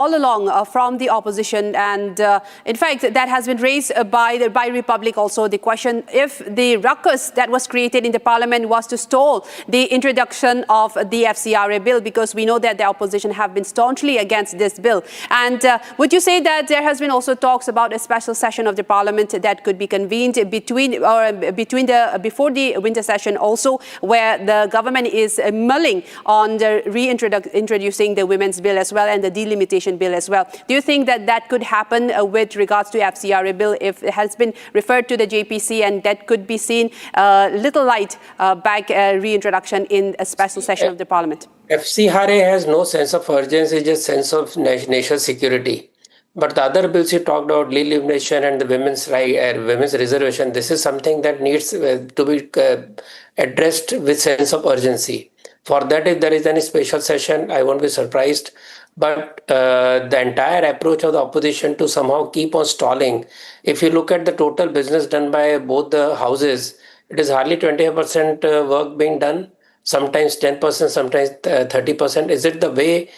all along from the opposition, and in fact that has been raised by Republic also, the question if the ruckus that was created in the parliament was to stall the introduction of the FCRA bill, because we know that the opposition have been staunchly against this bill. And would you say that there has been also talks about a special session of the parliament that could be convened before the winter session also, where the government is mulling on the reintroducing the women's bill as well and the delimitation bill as well? Do you think that that could happen with regards to FCRA bill if it has been referred to the JPC, and that could be seen little light back reintroduction in a special session of the parliament? FCRA has no sense of urgency, just sense of national security. But the other bills you talked about, elimination and the women's reservation, this is something that needs to be addressed with sense of urgency. For that, if there is any special session, I won't be surprised. But the entire approach of the opposition to somehow keep on stalling, if you look at the total business done by both the houses, it is hardly 25% work being done, sometimes 10%, sometimes 30%. Is it the way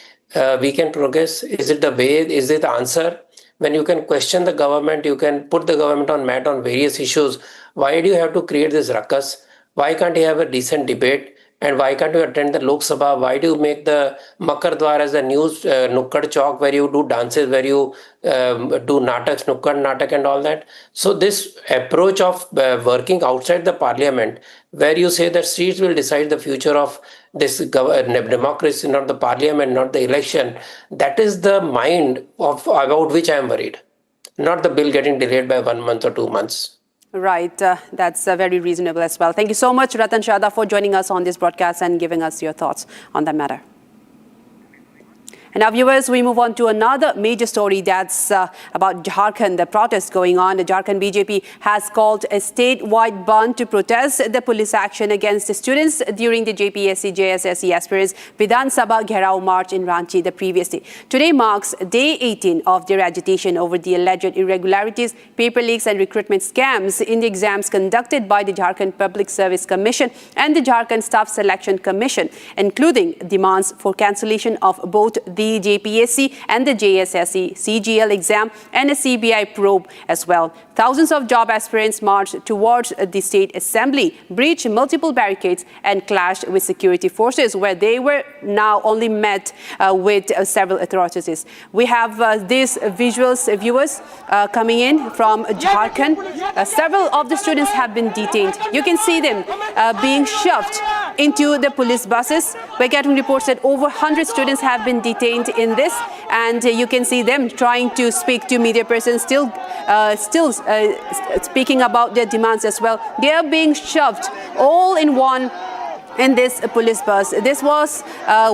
we can progress? Is it the answer? When you can question the government, you can put the government on mat on various issues. Why do you have to create this ruckus? Why can't you have a decent debate? And why can't you attend the Lok Sabha? Why do you make the Makar Dwar as a news Nukkad Chowk, where you do dances, where you do nataks, Nukkad Natak and all that? So this approach of working outside the parliament, where you say that streets will decide the future of this democracy, not the parliament, not the election, that is the mind about which I am worried, not the bill getting delayed by 1 month or 2 months. Right, that's very reasonable as well. Thank you so much, Ratan Shada, for joining us on this broadcast and giving us your thoughts on that matter. And now, viewers, we move on to another major story that's about Jharkhand, the protests going on. The Jharkhand BJP has called a statewide ban to protest the police action against the students during the JPSC JSSC aspirants Vidhan Sabha Gherao March in Ranchi the previous day. Today marks day 18 of their agitation over the alleged irregularities, paper leaks and recruitment scams in the exams conducted by the Jharkhand Public Service Commission and the Jharkhand Staff Selection Commission, including demands for cancellation of both the JPSC and the JSSC CGL exam and a CBI probe as well. Thousands of job aspirants marched towards the State Assembly, breached multiple barricades and clashed with security forces, where they were now only met with several atrocities. We have these visuals, viewers, coming in from Jharkhand. Several of the students have been detained. You can see them being shoved into the police buses. We're getting reports that over 100 students have been detained in this, and you can see them trying to speak to media persons, still speaking about their demands as well. They are being shoved all in one in this police bus. This was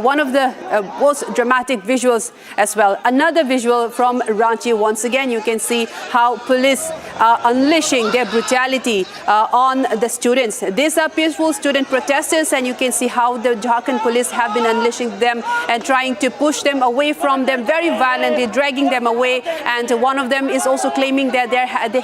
one of the most dramatic visuals as well. Another visual from Ranchi. Once again, you can see how police are unleashing their brutality on the students. These are peaceful student protesters, and you can see how the Jharkhand police have been unleashing them and trying to push them away from them very violently, dragging them away. And one of them is also claiming that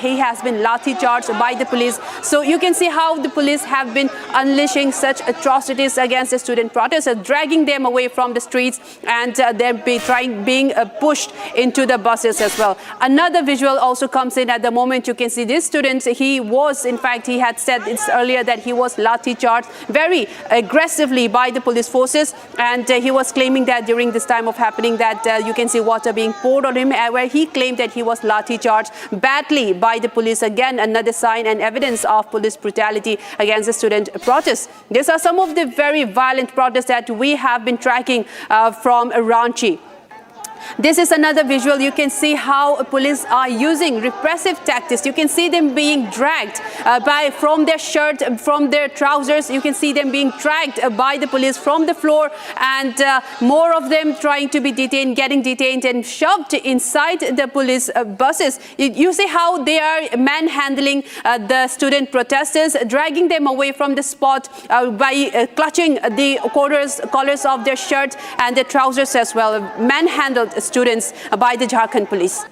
he has been lathi charged by the police. So you can see how the police have been unleashing such atrocities against the student protesters, dragging them away from the streets, and they're being pushed into the buses as well. Another visual also comes in at the moment. You can see this student, he had said earlier that he was lathi charged very aggressively by the police forces, and he was claiming that during this time of happening that you can see water being poured on him, where he claimed that he was lathi charged badly by the police. Again, another sign and evidence of police brutality against the student protests. These are some of the very violent protests that we have been tracking from Ranchi. This is another visual. You can see how police are using repressive tactics. You can see them being dragged from their shirt, from their trousers. You can see them being dragged by the police from the floor, and more of them trying to be detained, getting detained and shoved inside the police buses. You see how they are manhandling the student protesters, dragging them away from the spot by clutching the collars of their shirt and their trousers as well. Manhandled students by the Jharkhand police.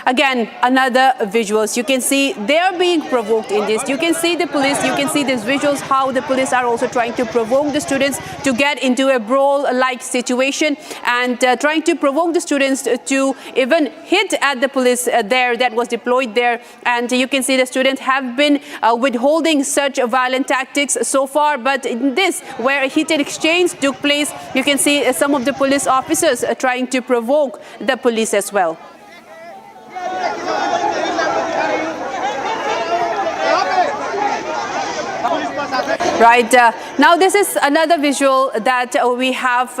Again, another visuals. You can see they are being provoked in this. You can see the police, you can see these visuals, how the police are also trying to provoke the students to get into a brawl-like situation and trying to provoke the students to even hit at the police there that was deployed there. And you can see the students have been withholding such violent tactics so far. But in this, where a heated exchange took place, you can see some of the police officers trying to provoke the police as well. Right, now this is another visual that we have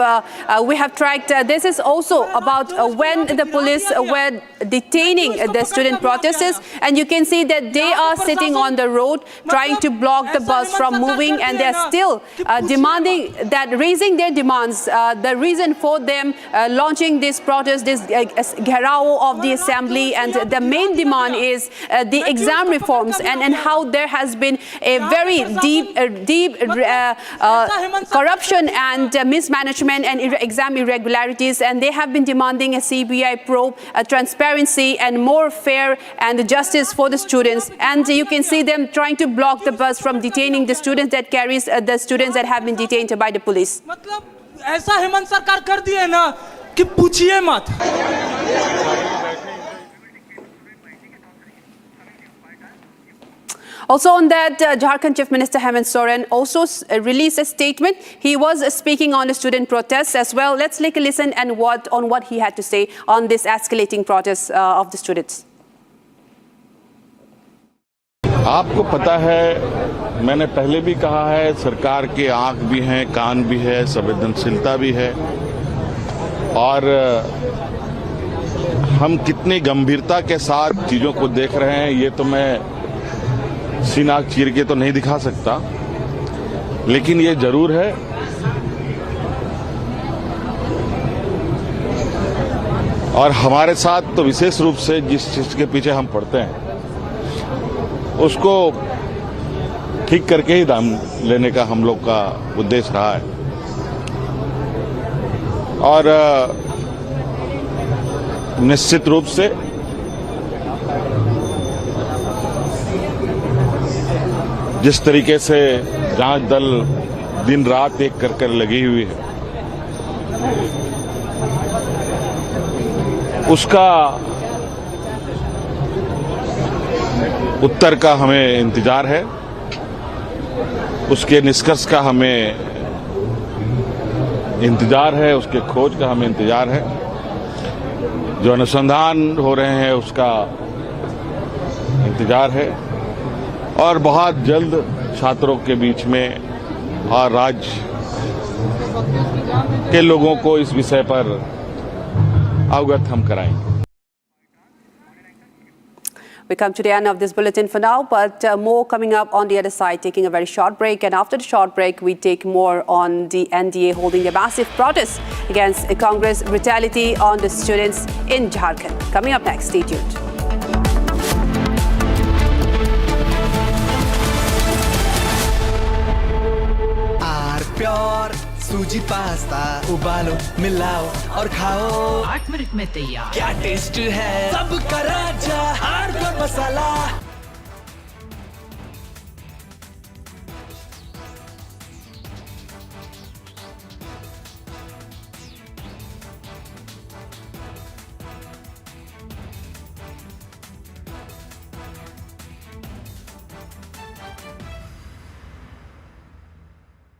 tracked. This is also about when the police were detaining the student protesters, and you can see that they are sitting on the road trying to block the bus from moving, and they're still demanding that, raising their demands. The reason for them launching this protest, this gherao of the assembly, and the main demand is the exam reforms, and how there has been a very deep corruption and mismanagement and exam irregularities, and they have been demanding a CBI probe, transparency and more fair and justice for the students. And you can see them trying to block the bus from detaining the students that carries the students that have been detained by the police. मतलब ऐसा हेमंत सरकार कर दिए ना कि पूछिए मत. Also on that, Jharkhand Chief Minister Hemant Soren also released a statement. He was speaking on the student protests as well. Let's take a listen and what he had to say on this escalating protests of the students. आपको पता है, मैंने पहले भी कहा है, सरकार के आंख भी हैं, कान भी है, संवेदनशीलता भी है, और हम कितनी गंभीरता के साथ चीजों को देख रहे हैं ये तो मैं सीना चीर के तो नहीं दिखा सकता, लेकिन ये जरूर है और हमारे साथ तो विशेष रूप से जिस चीज के पीछे हम पड़ते हैं उसको ठीक करके ही दाम लेने का हम लोग का उद्देश्य रहा है। और निश्चित रूप से जिस तरीके से जांच दल दिन रात एक कर लगी हुई है, उसका उत्तर का हमें इंतजार है, उसके निष्कर्ष का हमें इंतजार है, उसके खोज का हमें इंतजार है, जो अनुसंधान हो रहे हैं उसका इंतजार है, और बहुत जल्द छात्रों के बीच में और राज्य के लोगों को इस विषय पर अवगत हम कराएंगे। We come to the end of this bulletin for now, but more coming up on the other side, taking a very short break. And after the short break, we take more on the NDA holding a massive protest against Congress brutality on the students in Jharkhand. Coming up next, stay tuned. Pure सूजी pasta उबालो मिलाओ और खाओ 8 minute में तैयार। क्या taste है सबका राजा hardcore मसाला।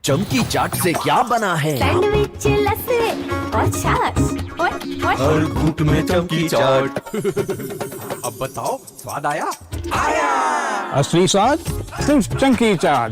चमकी चाट से क्या बना है? सैंडविच लस्सी और छाछ और हर घूंट में चमकी चाट। अब बताओ स्वाद आया? आया। असली स्वाद सिर्फ चमकी चाट।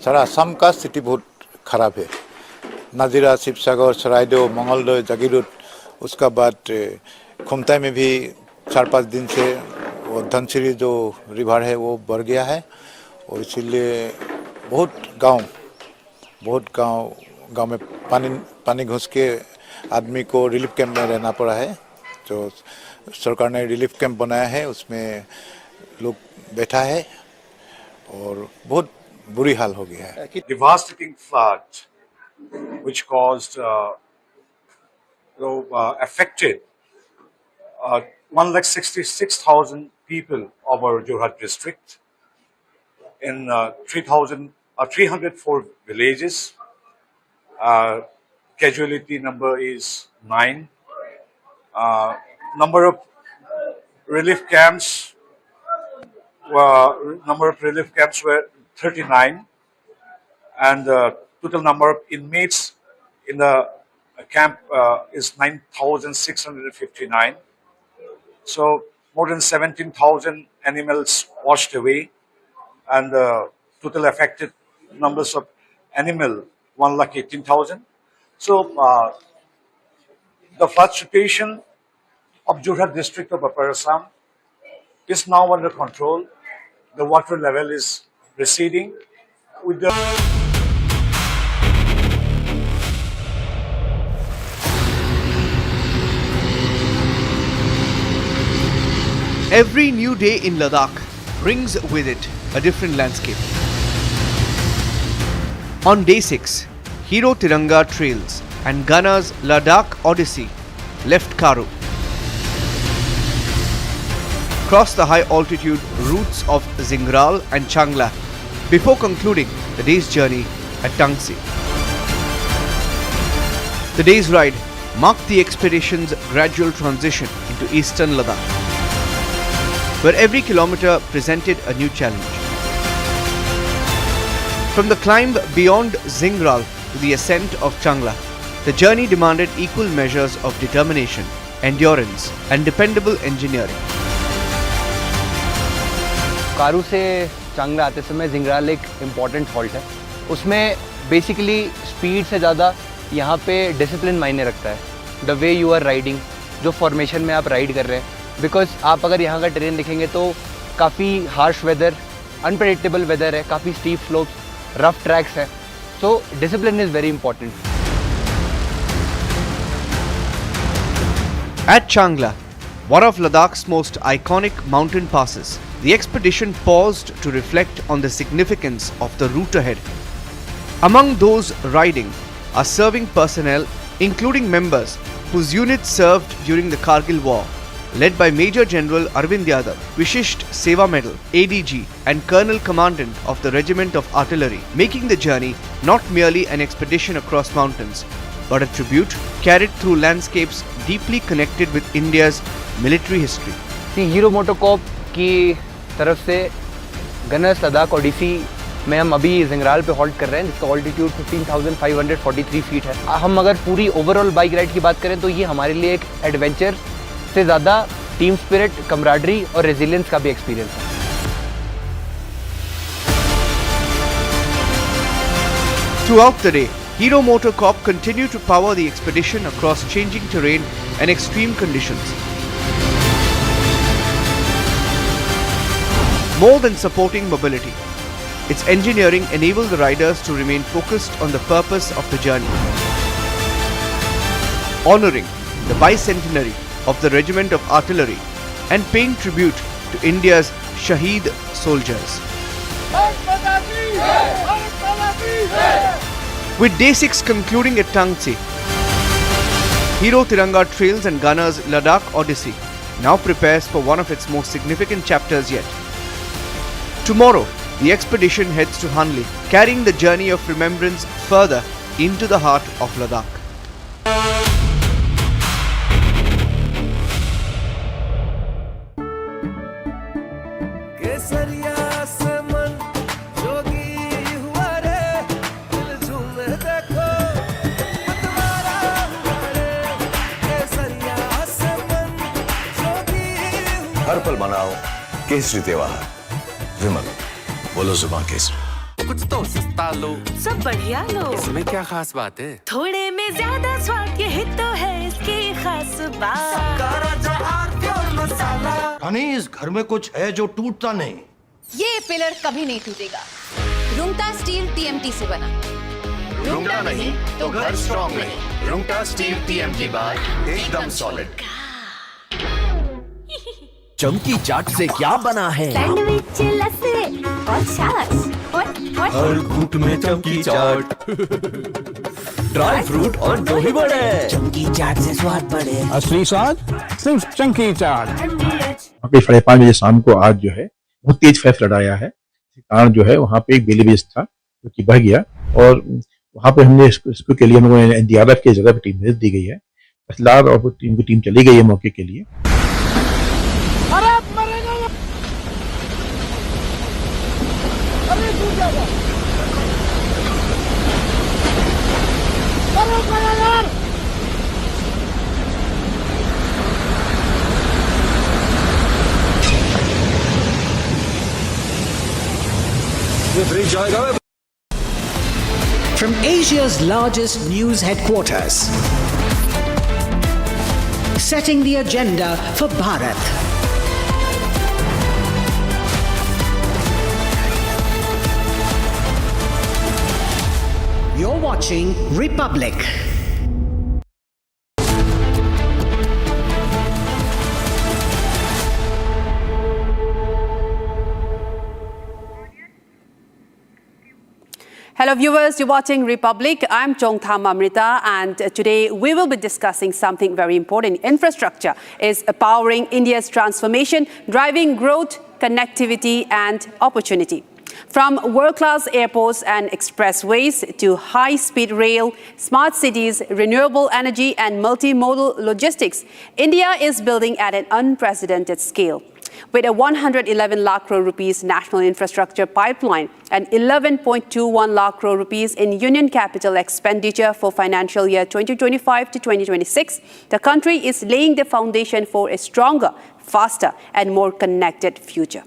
सर, असम का स्थिति बहुत खराब है। नाजिरा, शिवसागर, सरायदो, मंगलदो, जागीरोड, उसका बाद खुमताई में भी 4-5 दिन से वो धनसिरी जो रिवर है वो बढ़ गया है और इसीलिए बहुत गांव में पानी घुस के आदमी को रिलीफ कैंप में रहना पड़ा है। जो सरकार ने रिलीफ कैंप बनाया है उसमें लोग बैठा है और बहुत बुरी हाल हो गया है। Devastating flood which caused affected 1,66,000 people of our Jorhat district in 304 villages. Casualty number is 9. Number of relief camps were 39, and total number of inmates in the camp is 9,659. So more than 17,000 animals washed away, and total affected numbers of animal 1,18,000. So the flood situation of Jorhat district of Upper Assam is now under control. The water level is receding with the Every new day in Ladakh brings with it a different landscape. On day 6, Hero Tiranga Trails and Ghana's Ladakh Odyssey left Karo. Crossed the high altitude routes of Zingral and Changla before concluding the day's journey at Tangsi. The day's ride marked the expedition's gradual transition into eastern Ladakh, where every kilometer presented a new challenge. From the climb beyond Zingral to the ascent of Changla, the journey demanded equal measures of determination, endurance, and dependable engineering. कारू से चांगला आते समय जिंगराल एक important halt है। उसमें basically speed से ज़्यादा यहाँ पे डिसिप्लिन मायने रखता है। The way you are riding, जो फॉर्मेशन में आप राइड कर रहे हैं, बिकॉज आप अगर यहाँ का टेरेन देखेंगे तो काफ़ी हार्श वेदर, अनप्रेडिक्टेबल वेदर है, काफ़ी स्टीप स्लोप्स, रफ ट्रैक्स हैं, so discipline is very important. At Changla, one of Ladakh's most iconic mountain passes, the expedition paused to reflect on the significance of the route ahead. Among those riding are serving personnel, including members whose units served during the Kargil War, led by Major General Arvind Yadav, Vishisht Seva Medal, ADG, and Colonel Commandant of the Regiment of Artillery, making the journey not merely an expedition across mountains, but a tribute carried through landscapes deeply connected with India's military history. Hero MotoCorp की तरफ से गनस लद्दाख ओडिसी में हम अभी जिंगराल पे halt कर रहे हैं, जिसका ऑल्टीट्यूड 15,543 फीट है। हम अगर पूरी ओवरऑल बाइक राइड की बात करें तो ये हमारे लिए एक एडवेंचर से ज़्यादा टीम स्पिरिट, कमराडरी और रेजिलियंस का भी एक्सपीरियंस है। Throughout the day, Hero Motocorp continued to power the expedition across changing terrain and extreme conditions. More than supporting mobility, its engineering enabled the riders to remain focused on the purpose of the journey, honoring the bicentenary of the Regiment of Artillery and paying tribute to India's Shaheed soldiers. With day 6 concluding at Tangsi, Hero Tiranga Trails and Ghana's Ladakh Odyssey now prepares for one of its most significant chapters yet. Tomorrow, the expedition heads to Hanli, carrying the journey of remembrance further into the heart of Ladakh. हर पल मनाओ केसरी त्योहार। विमल, बोलो जुबान केसरी। कुछ तो सस्ता लो, सब बढ़िया लो। इसमें क्या खास बात है? थोड़े में ज्यादा स्वाद, यही तो है इसकी खास बात। रानी, इस घर में कुछ है जो टूटता नहीं। ये पिलर कभी नहीं टूटेगा। रुंगटा स्टील TMT से बना। रुंगटा नहीं तो घर स्ट्रॉन्ग नहीं। रुंगटा स्टील TMT बार एकदम सॉलिड। चमकी चाट से क्या बना है? सैंडविच, लस्सी और छाछ। हर घूंट में चमकी चाट। ड्राई फ्रूट और दही बड़े। चमकी चाट से स्वाद बढ़े। असली स्वाद सिर्फ चंकी चाट। 5:30 बजे शाम को आज जो है बहुत तेज फैफ लड़ाया है। कारण जो है वहाँ पे एक बेलीवेज था जो कि बह गया और वहाँ पे हमने इसको के लिए हम लोगों ने NDRF की जगह पे टीम भेज दी गई है। तहसीलदार और टीम चली गई है मौके के लिए। From Asia's largest news headquarters, setting the agenda for Bharat. You're watching Republic. Hello viewers, you're watching Republic. I'm Chongtham Amrita and today we will be discussing something very important. Infrastructure is powering India's transformation, driving growth, connectivity and opportunity. From world-class airports and expressways to high-speed rail, smart cities, renewable energy and multimodal logistics, India is building at an unprecedented scale. With a 111 lakh crore rupees national infrastructure pipeline and 11.21 lakh crore rupees in union capital expenditure for financial year 2025 to 2026, the country is laying the foundation for a stronger, faster and more connected future.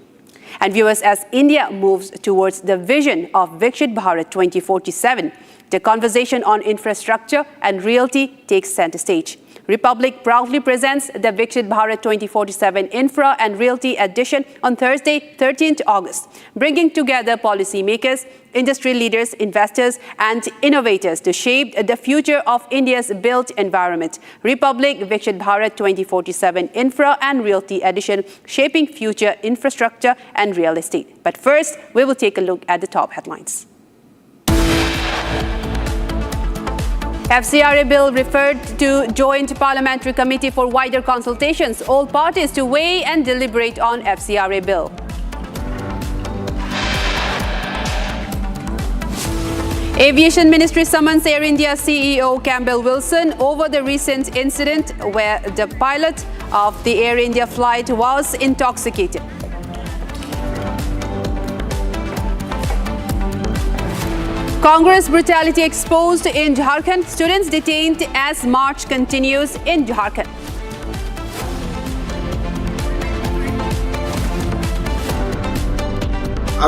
And viewers, as India moves towards the vision of Viksit Bharat 2047, the conversation on infrastructure and realty takes center stage. Republic proudly presents the Viksit Bharat 2047 Infra and Realty edition on Thursday, 13th August, bringing together policymakers, industry leaders, investors and innovators to shape the future of India's built environment. Republic Viksit Bharat 2047 Infra and Realty edition, shaping future infrastructure and real estate. But first, we will take a look at the top headlines. FCRA bill referred to Joint Parliamentary Committee for wider consultations. All parties to weigh and deliberate on FCRA bill. Aviation Ministry summons Air India CEO Campbell Wilson over the recent incident where the pilot of the Air India flight was intoxicated. Congress brutality exposed in Jharkhand. Students detained as march continues in Jharkhand.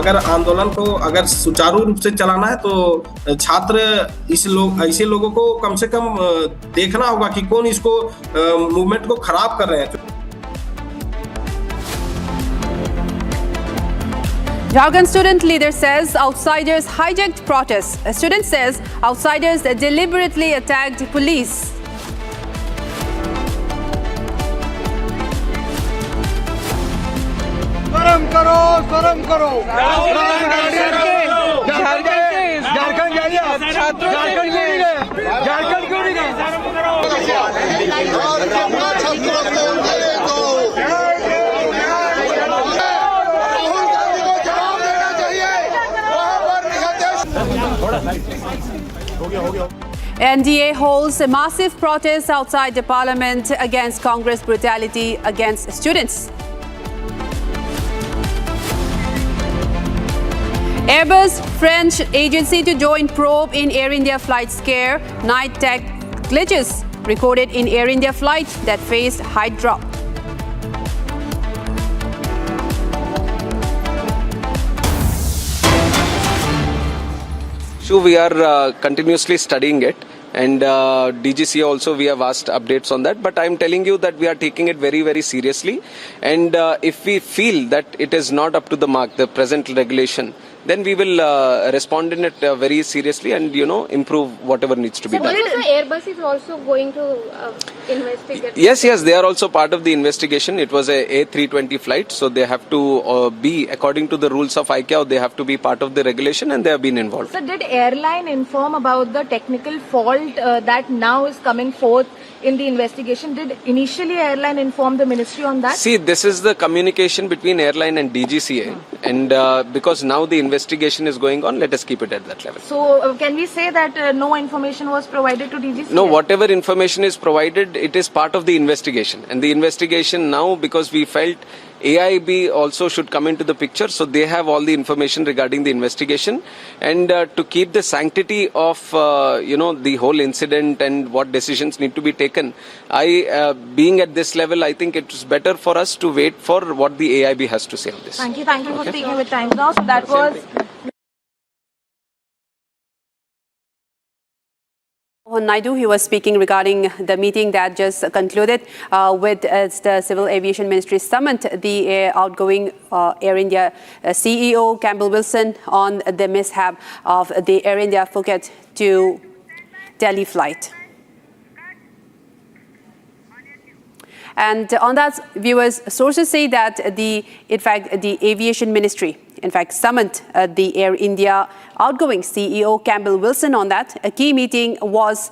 अगर आंदोलन को अगर सुचारू रूप से चलाना है तो छात्र ऐसे लोगों को कम से कम देखना होगा कि कौन इसको मूवमेंट को खराब कर रहे हैं. Jharkhand student leader says outsiders hijacked protests. A student says outsiders deliberately attacked police. शर्म करो, शर्म करो। झारखंड जाइए, झारखंड क्यों नहीं गए? NDA holds a massive protest outside the parliament against Congress brutality against students. Airbus, French agency to join probe in Air India flight scare. Night tech glitches recorded in Air India flight that faced height drop. issue, we are continuously studying it. And DGCA also, we have asked updates on that. But I'm telling you that we are taking it very, very seriously. And if we feel that it is not up to the mark, the present regulation, then we will respond in it very seriously and, improve whatever needs to be done. So Airbus is also going to investigate? Yes, they are also part of the investigation. It was a A320 flight, so they have to be, according to the rules of ICAO, they have to be part of the regulation and they have been involved. So did airline inform about the technical fault that now is coming forth in the investigation? Did initially airline inform the ministry on that? See, this is the communication between airline and DGCA. And because now the investigation is going on, let us keep it at that level. So can we say that no information was provided to DGCA? No, whatever information is provided, it is part of the investigation. And the investigation now, because we felt AIB also should come into the picture, so they have all the information regarding the investigation. And to keep the sanctity of, the whole incident and what decisions need to be taken, being at this level, I think it's better for us to wait for what the AIB has to say on this. Thank you for speaking with Times Now. So that was Naidu. He was speaking regarding the meeting that just concluded with the Civil Aviation Ministry summoned the outgoing Air India CEO Campbell Wilson on the mishap of the Air India Phuket to Delhi flight. And on that, viewers, sources say that the Aviation Ministry, summoned the Air India outgoing CEO Campbell Wilson on that. A key meeting was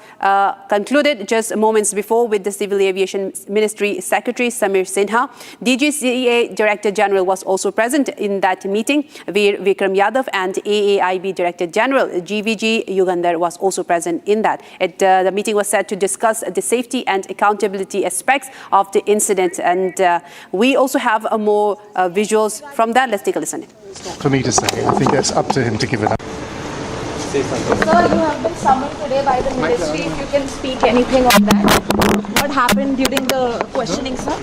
concluded just moments before with the Civil Aviation Ministry Secretary Samir Sinha. DGCA Director General was also present in that meeting. Vikram Yadav and AAIB Director General GVG Yugandhar was also present in that. The meeting was set to discuss the safety and accountability aspects of the incident. And we also have more visuals from that. Let's take a listen. For me to say, I think it's up to him to give it up. Sir, you have been summoned today by the ministry. If you can speak anything on that. What happened during the questioning, sir?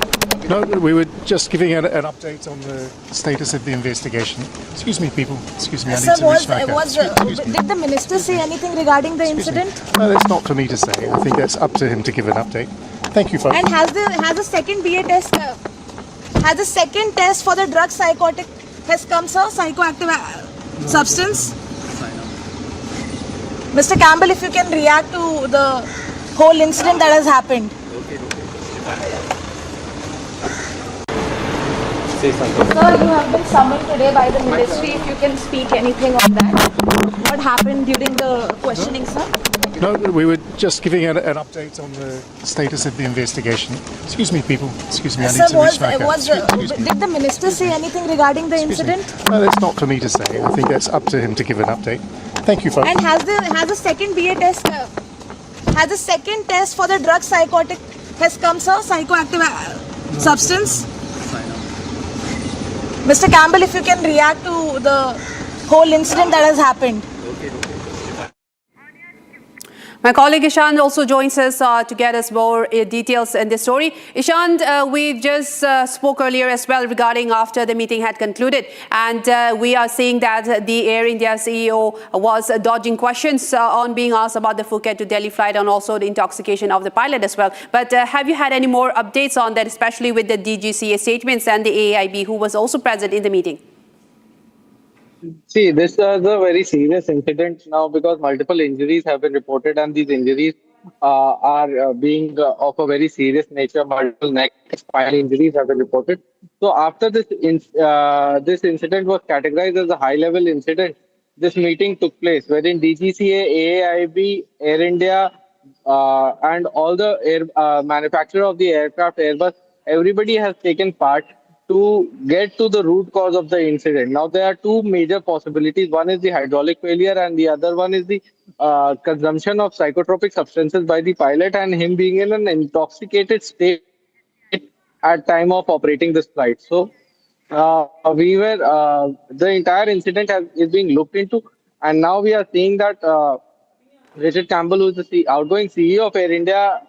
No, we were just giving an update on the status of the investigation. Excuse me, people. Excuse me, I need to reach back out. Did the minister say anything regarding the incident? No, that's not for me to say. I think it's up to him to give an update. Thank you, folks. And has the second BA test, has the second test for the drug psychotic has come, sir? Psychoactive substance? Mr. Campbell, if you can react to the whole incident that has happened. Sir, you have been summoned today by the ministry. If you can speak anything on that. What happened during the questioning, sir? No, we were just giving an update on the status of the investigation. Excuse me, people. Excuse me, I need to reach back out. Did the minister say anything regarding the incident? No, that's not for me to say. I think that's up to him to give an update. Thank you, folks. And has the second BA test, has the second test for the drug psychotic has come, sir? Psychoactive substance? Mr. Campbell, if you can react to the whole incident that has happened. My colleague Ishant also joins us to get us more details in this story. Ishant, we just spoke earlier as well regarding after the meeting had concluded, and we are seeing that the Air India CEO was dodging questions on being asked about the Phuket to Delhi flight and also the intoxication of the pilot as well. But have you had any more updates on that, especially with the DGCA statements and the AIB who was also present in the meeting? See, this is a very serious incident now because multiple injuries have been reported, and these injuries are being of a very serious nature. Multiple neck, spinal injuries have been reported. So after this incident was categorized as a high-level incident, this meeting took place wherein DGCA, AAIB, Air India, and all the manufacturer of the aircraft, Airbus, everybody has taken part to get to the root cause of the incident. Now, there are two major possibilities. One is the hydraulic failure and the other one is the consumption of psychotropic substances by the pilot and him being in an intoxicated state at time of operating this flight. So, the entire incident is being looked into, and now we are seeing that Richard Campbell, who is the outgoing CEO of Air India,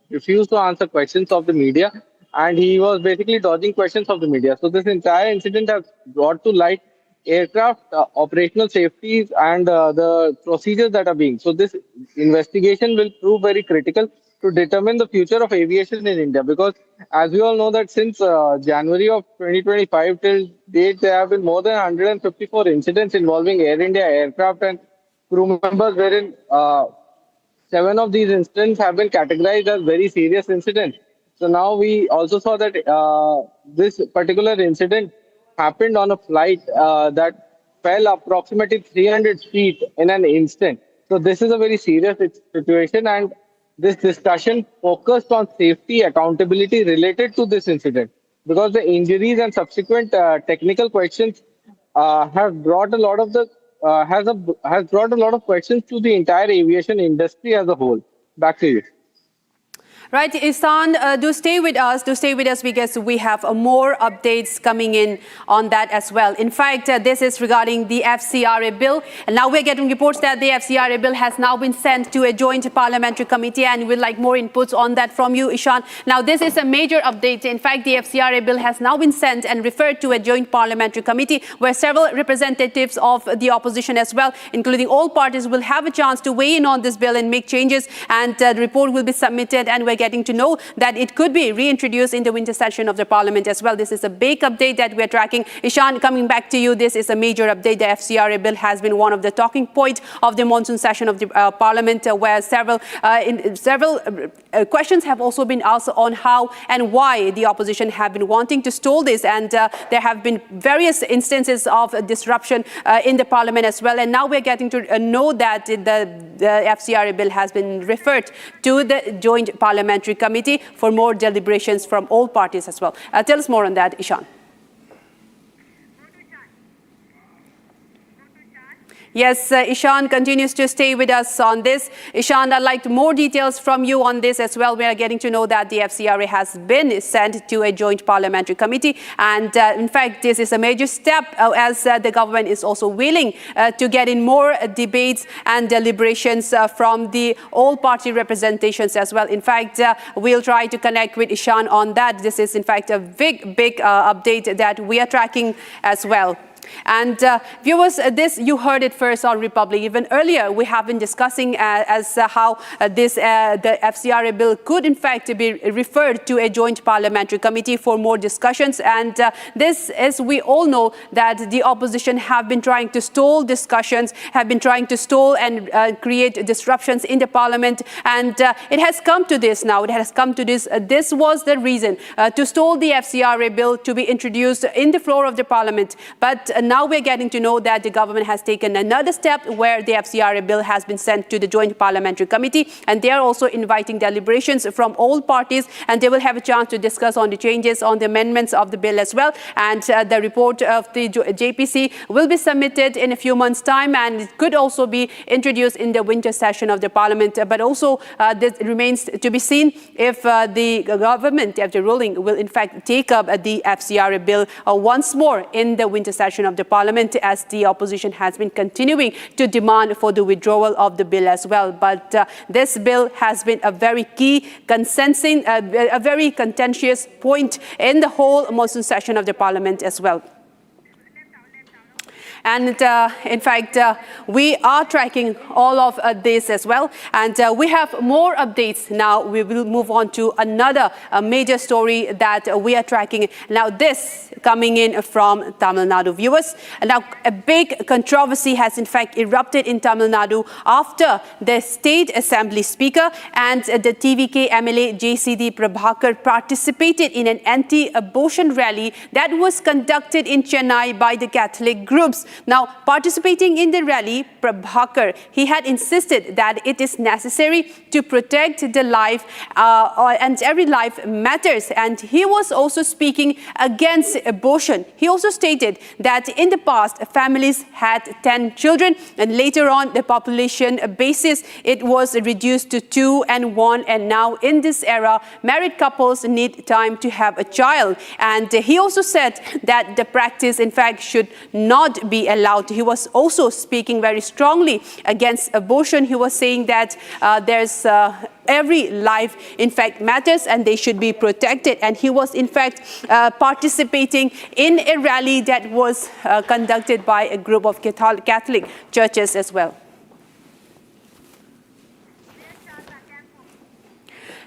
refused to answer questions of the media. And he was basically dodging questions of the media. So this entire incident has brought to light aircraft operational safeties and the procedures that are being. So this investigation will prove very critical to determine the future of aviation in India, because as we all know that since January of 2025 till date, there have been more than 154 incidents involving Air India aircraft and crew members, wherein 7 of these incidents have been categorized as very serious incidents. So now we also saw that this particular incident happened on a flight that fell approximately 300 feet in an instant. So this is a very serious situation, and this discussion focused on safety accountability related to this incident, because the injuries and subsequent technical questions have brought a lot of the has brought a lot of questions to the entire aviation industry as a whole. Back to you. Right, Ihsan, do stay with us. Do stay with us because we have more updates coming in on that as well. In fact, this is regarding the FCRA bill. And now we're getting reports that the FCRA bill has now been sent to a joint parliamentary committee, and we'd like more inputs on that from you, Ihsan. Now, this is a major update. In fact, the FCRA bill has now been sent and referred to a joint parliamentary committee where several representatives of the opposition as well, including all parties, will have a chance to weigh in on this bill and make changes. And the report will be submitted, and we're getting to know that it could be reintroduced in the winter session of the parliament as well. This is a big update that we're tracking. Ihsan, coming back to you, this is a major update. The FCRA bill has been one of the talking points of the monsoon session of the parliament, where several questions have also been asked on how and why the opposition have been wanting to stall this, and there have been various instances of disruption in the parliament as well. And now we're getting to know that the FCRA bill has been referred to the joint parliamentary committee for more deliberations from all parties as well. Tell us more on that, Ihsan. Yes, Ihsan continues to stay with us on this. Ihsan, I'd like more details from you on this as well. We are getting to know that the FCRA has been sent to a joint parliamentary committee. And in fact, this is a major step as the government is also willing to get in more debates and deliberations from the all-party representations as well. In fact, we'll try to connect with Ihsan on that. This is, in fact, a big update that we are tracking as well. And viewers, this you heard it first on Republic. Even earlier, we have been discussing how the FCRA bill could in fact be referred to a joint parliamentary committee for more discussions. And this, as we all know, that the opposition have been trying to stall discussions, have been trying to stall and create disruptions in the parliament. And it has come to this now. It has come to this. This was the reason to stall the FCRA bill to be introduced in the floor of the parliament. But now we're getting to know that the government has taken another step where the FCRA bill has been sent to the joint parliamentary committee, and they are also inviting deliberations from all parties, and they will have a chance to discuss on the changes, on the amendments of the bill as well. And the report of the JPC will be submitted in a few months' time, and it could also be introduced in the winter session of the parliament. But also this remains to be seen if the government, if the ruling, will in fact take up the FCRA bill once more in the winter session of the parliament, as the opposition has been continuing to demand for the withdrawal of the bill as well. But this bill has been a very key consensus, a very contentious point in the whole monsoon session of the parliament as well. And in fact, we are tracking all of this as well. And we have more updates now. We will move on to another major story that we are tracking. Now, this coming in from Tamil Nadu, viewers. Now, a big controversy has in fact erupted in Tamil Nadu after the State Assembly Speaker and the TVK MLA JCD Prabhakar participated in an anti-abortion rally that was conducted in Chennai by the Catholic groups. Now, participating in the rally, Prabhakar, he had insisted that it is necessary to protect the life and every life matters. And he was also speaking against abortion. He also stated that in the past, families had 10 children, and later on, the population basis, it was reduced to 2 and 1. And now in this era, married couples need time to have a child. And he also said that the practice, in fact, should not be allowed. He was also speaking very strongly against abortion. He was saying that there's every life, in fact, matters and they should be protected. And he was, in fact, participating in a rally that was conducted by a group of Catholic churches as well.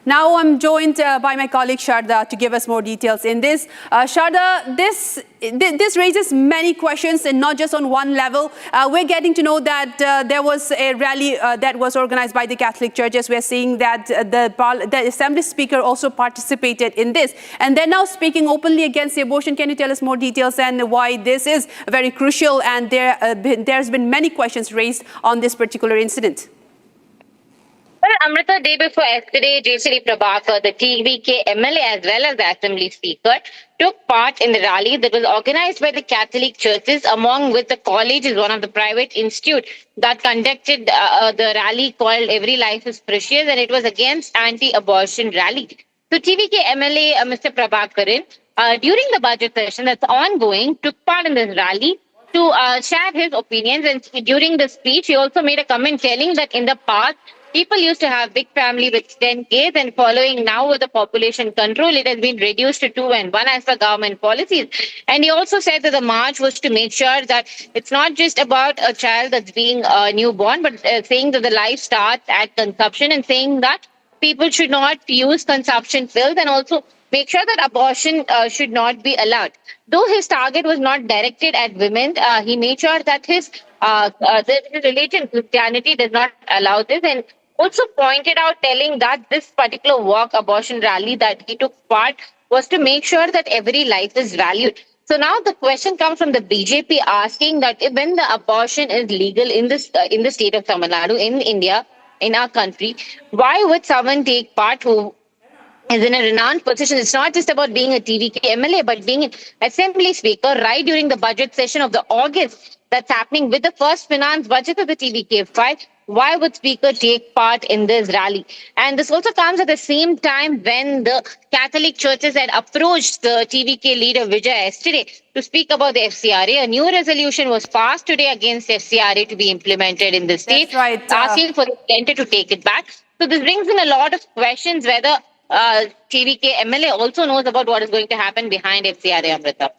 Now I'm joined by my colleague Sharda to give us more details in this. Sharda, this raises many questions, and not just on one level. We're getting to know that there was a rally that was organized by the Catholic churches. We're seeing that the Assembly Speaker also participated in this. And they're now speaking openly against the abortion. Can you tell us more details and why this is very crucial? And there's been many questions raised on this particular incident. Well, Amrita, day before yesterday, JCD Prabhakar, the TVK MLA as well as the Assembly Speaker, took part in the rally that was organized by the Catholic churches, among with the college is one of the private institutes that conducted the rally called Every Life is Precious, and it was against anti-abortion rally. So TVK MLA, Mr. Prabhakaran, during the budget session that's ongoing, took part in this rally to share his opinions, and during the speech, he also made a comment telling that in the past, people used to have big family with 10 kids, and following now with the population control, it has been reduced to 2 and 1 as per government policies. And he also said that the march was to make sure that it's not just about a child that's being newborn, but saying that the life starts at conception, and saying that people should not use consumption pills, and also make sure that abortion should not be allowed. Though his target was not directed at women, he made sure that his religion, Christianity, does not allow this, and also pointed out, telling that this particular walk abortion rally that he took part was to make sure that every life is valued. So now the question comes from the BJP asking that when the abortion is legal in the state of Tamil Nadu, in India, in our country, why would someone take part who is in a renowned position? It's not just about being a TVK MLA, but being an Assembly Speaker right during the budget session of the August that's happening with the first finance budget of the TVK file. Why would Speaker take part in this rally? And this also comes at the same time when the Catholic churches had approached the TVK leader Vijay yesterday to speak about the FCRA. A new resolution was passed today against FCRA to be implemented in the state, asking for the centre to take it back. So this brings in a lot of questions whether TVK MLA also knows about what is going to happen behind FCRA, Amrita.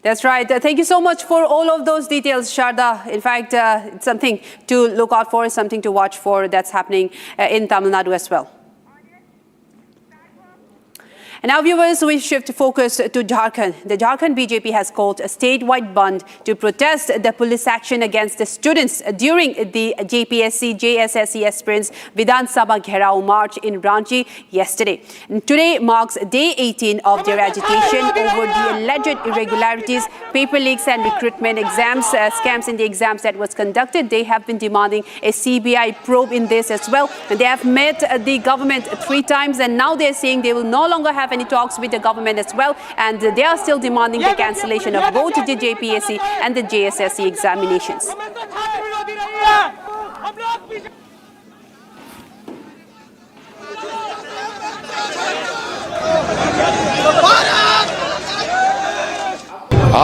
That's right. Thank you so much for all of those details, Sharda. In fact, it's something to look out for, something to watch for that's happening in Tamil Nadu as well. And now, viewers, we shift focus to Jharkhand. The Jharkhand BJP has called a statewide band to protest the police action against the students during the JPSC JSSC aspirants Vidhan Sabha Gherao March in Ranchi yesterday. And today marks day 18 of their agitation over the alleged irregularities, paper leaks and recruitment exams, scams in the exams that was conducted. They have been demanding a CBI probe in this as well. And they have met the government 3 times, and now they're saying they will no longer have any talks with the government as well, and they are still demanding the cancellation of both the JPSC and the JSSC examinations.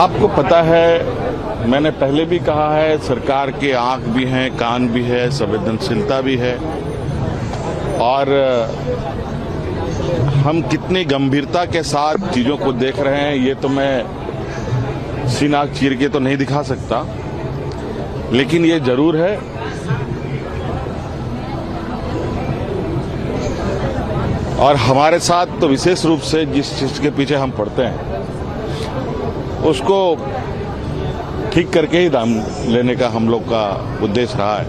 आपको पता है, मैंने पहले भी कहा है, सरकार के आंख भी हैं, कान भी है, संवेदनशीलता भी है, और हम कितनी गंभीरता के साथ चीजों को देख रहे हैं ये तो मैं सीना चीर के तो नहीं दिखा सकता, लेकिन ये जरूर है और हमारे साथ तो विशेष रूप से जिस चीज के पीछे हम पड़ते हैं उसको ठीक करके ही दाम लेने का हम लोग का उद्देश्य रहा है।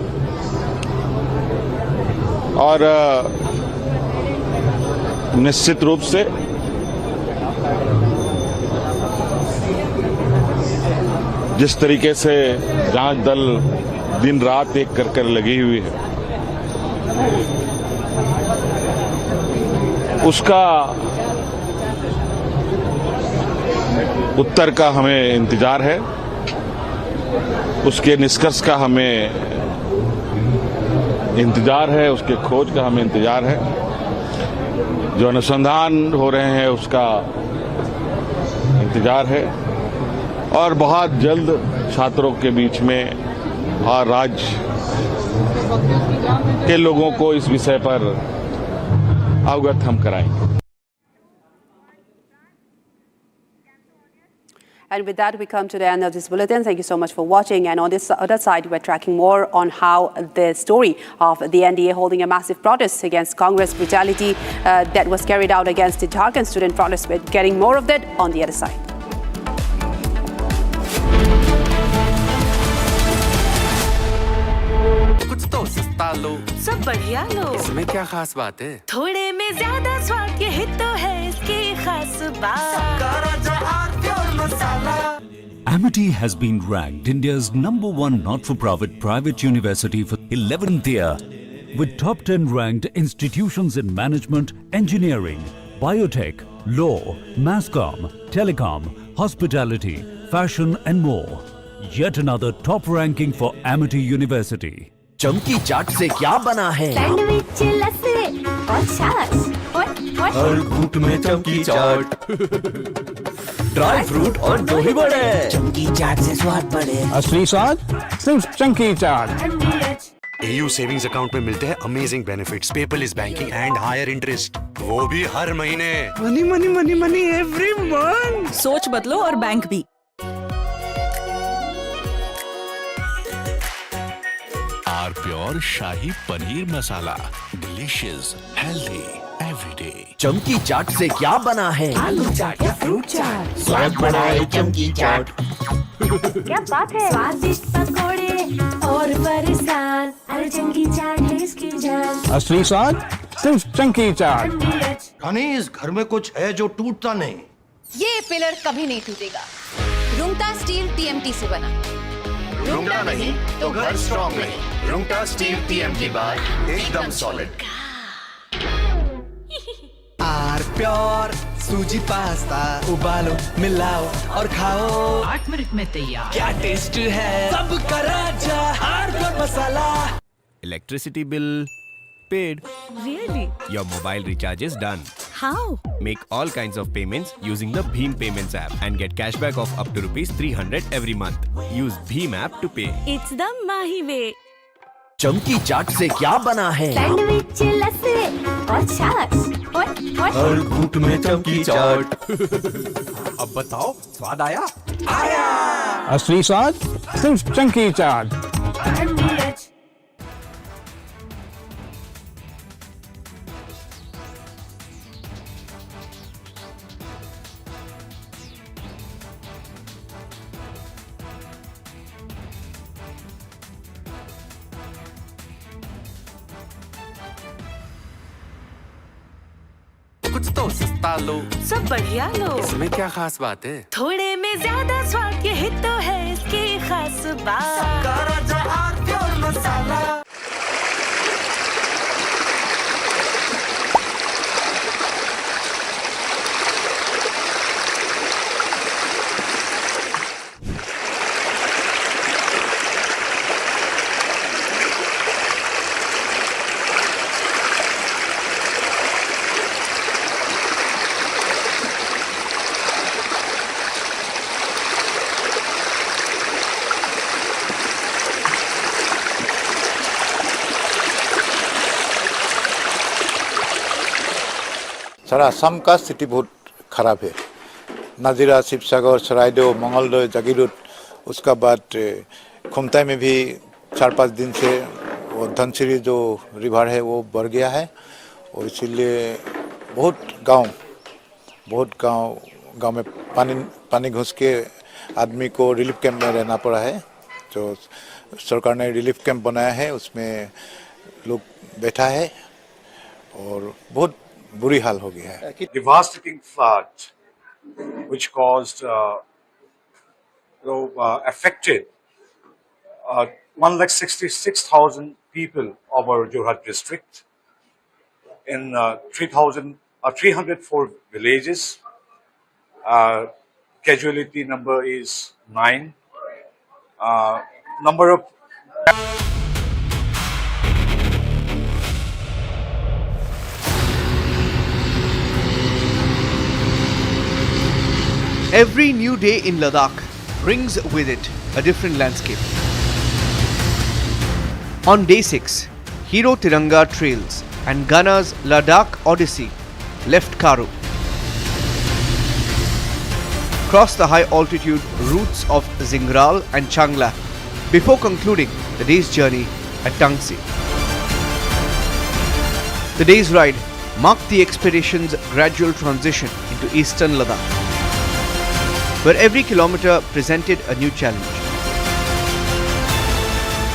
और निश्चित रूप से जिस तरीके से जांच दल दिन रात एक कर लगी हुई है, उसका उत्तर का हमें इंतजार है, उसके निष्कर्ष का हमें इंतजार है, उसके खोज का हमें इंतजार है, जो अनुसंधान हो रहे हैं उसका इंतजार है, और बहुत जल्द छात्रों के बीच में और राज्य के लोगों को इस विषय पर अवगत हम कराएंगे। And with that, we come to the end of this bulletin. Thank you so much for watching. And on this other side, we're tracking more on how the story of the NDA holding a massive protest against Congress brutality that was carried out against the Jharkhand student protest. We're getting more of that on the other side. कुछ तो सस्ता लो, सब बढ़िया लो। इसमें क्या खास बात है? थोड़े में ज्यादा स्वाद, यही तो है इसकी खास बात। Amity has been ranked India's #1 not-for-profit private university for 11th year, with top 10 ranked institutions in management, engineering, biotech, law, masscom, telecom, hospitality, fashion and more. Yet another top ranking for Amity University. चमकी चाट से क्या बना है? Sandwich, लस्सी और छाछ। हर घूंट में चमकी चाट। ड्राई फ्रूट और दही बड़े। चमकी चाट से स्वाद बढ़े। असली स्वाद सिर्फ chunky chaat. AU savings account में मिलते हैं amazing benefits, paperless banking and higher interest, वो भी हर महीने। Money money money money every month. सोच बदलो और बैंक भी। R pure shahi paneer masala, delicious, healthy, everyday. चमकी चाट से क्या बना है? आलू चाट या फ्रूट चाट। स्वाद बढ़ाए चमकी चाट। क्या बात है? स्वादिष्ट पकोड़े और फरसान, अरे चंकी चाट है इसकी जान। असली स्वाद सिर्फ चंकी चाट। रानी, इस घर में कुछ है जो टूटता नहीं। ये पिलर कभी नहीं टूटेगा। रुंगटा स्टील TMT से बना। रुंगटा नहीं तो घर स्ट्रॉन्ग नहीं। रुंगटा स्टील TMT बार एकदम सॉलिड। आर प्योर सूजी पास्ता, उबालो, मिलाओ और खाओ। 8 मिनट में तैयार। क्या टेस्ट है, सब का राजा R pure masala. Electricity bill paid. Really? Your mobile recharge is done. How? Make all kinds of payments using the Bheem Payments app and get cashback of up to ₹300 every month. Use Bheem app to pay. It's the Mahi way. चमकी चाट से क्या बना है? Sandwich, लस्सी और छाछ। हर घूंट में चमकी चाट। अब बताओ, स्वाद आया? आया। असली स्वाद सिर्फ चंकी चाट। कुछ तो सस्ता लो, सब बढ़िया लो। इसमें क्या खास बात है? थोड़े में ज्यादा स्वाद, यही तो है इसकी खास बात। मसाला। सर, असम का स्थिति बहुत खराब है। नाजिरा, शिवसागर, सरायदेव, मंगलदोय, जागीरोड, उसका बाद खुमताई में भी 4-5 दिन से वो धनसिरी जो रिवर है वो बढ़ गया है, और इसीलिए बहुत गांव में पानी घुस के आदमी को रिलीफ कैंप में रहना पड़ा है। जो सरकार ने रिलीफ कैंप बनाया है उसमें लोग बैठा है और बहुत बुरी हाल हो गया है। Devastating flood, which caused, affected 1,66,000 people of our Jorhat district in 304 villages. Casualty number is 9. Number of Every new day in Ladakh brings with it a different landscape. On day 6, Hero Tiranga trails and Gunner's Ladakh Odyssey left Karu. Crossed the high altitude routes of Zingral and Changla before concluding the day's journey at Tangsi. The day's ride marked the expedition's gradual transition into eastern Ladakh, where every kilometer presented a new challenge.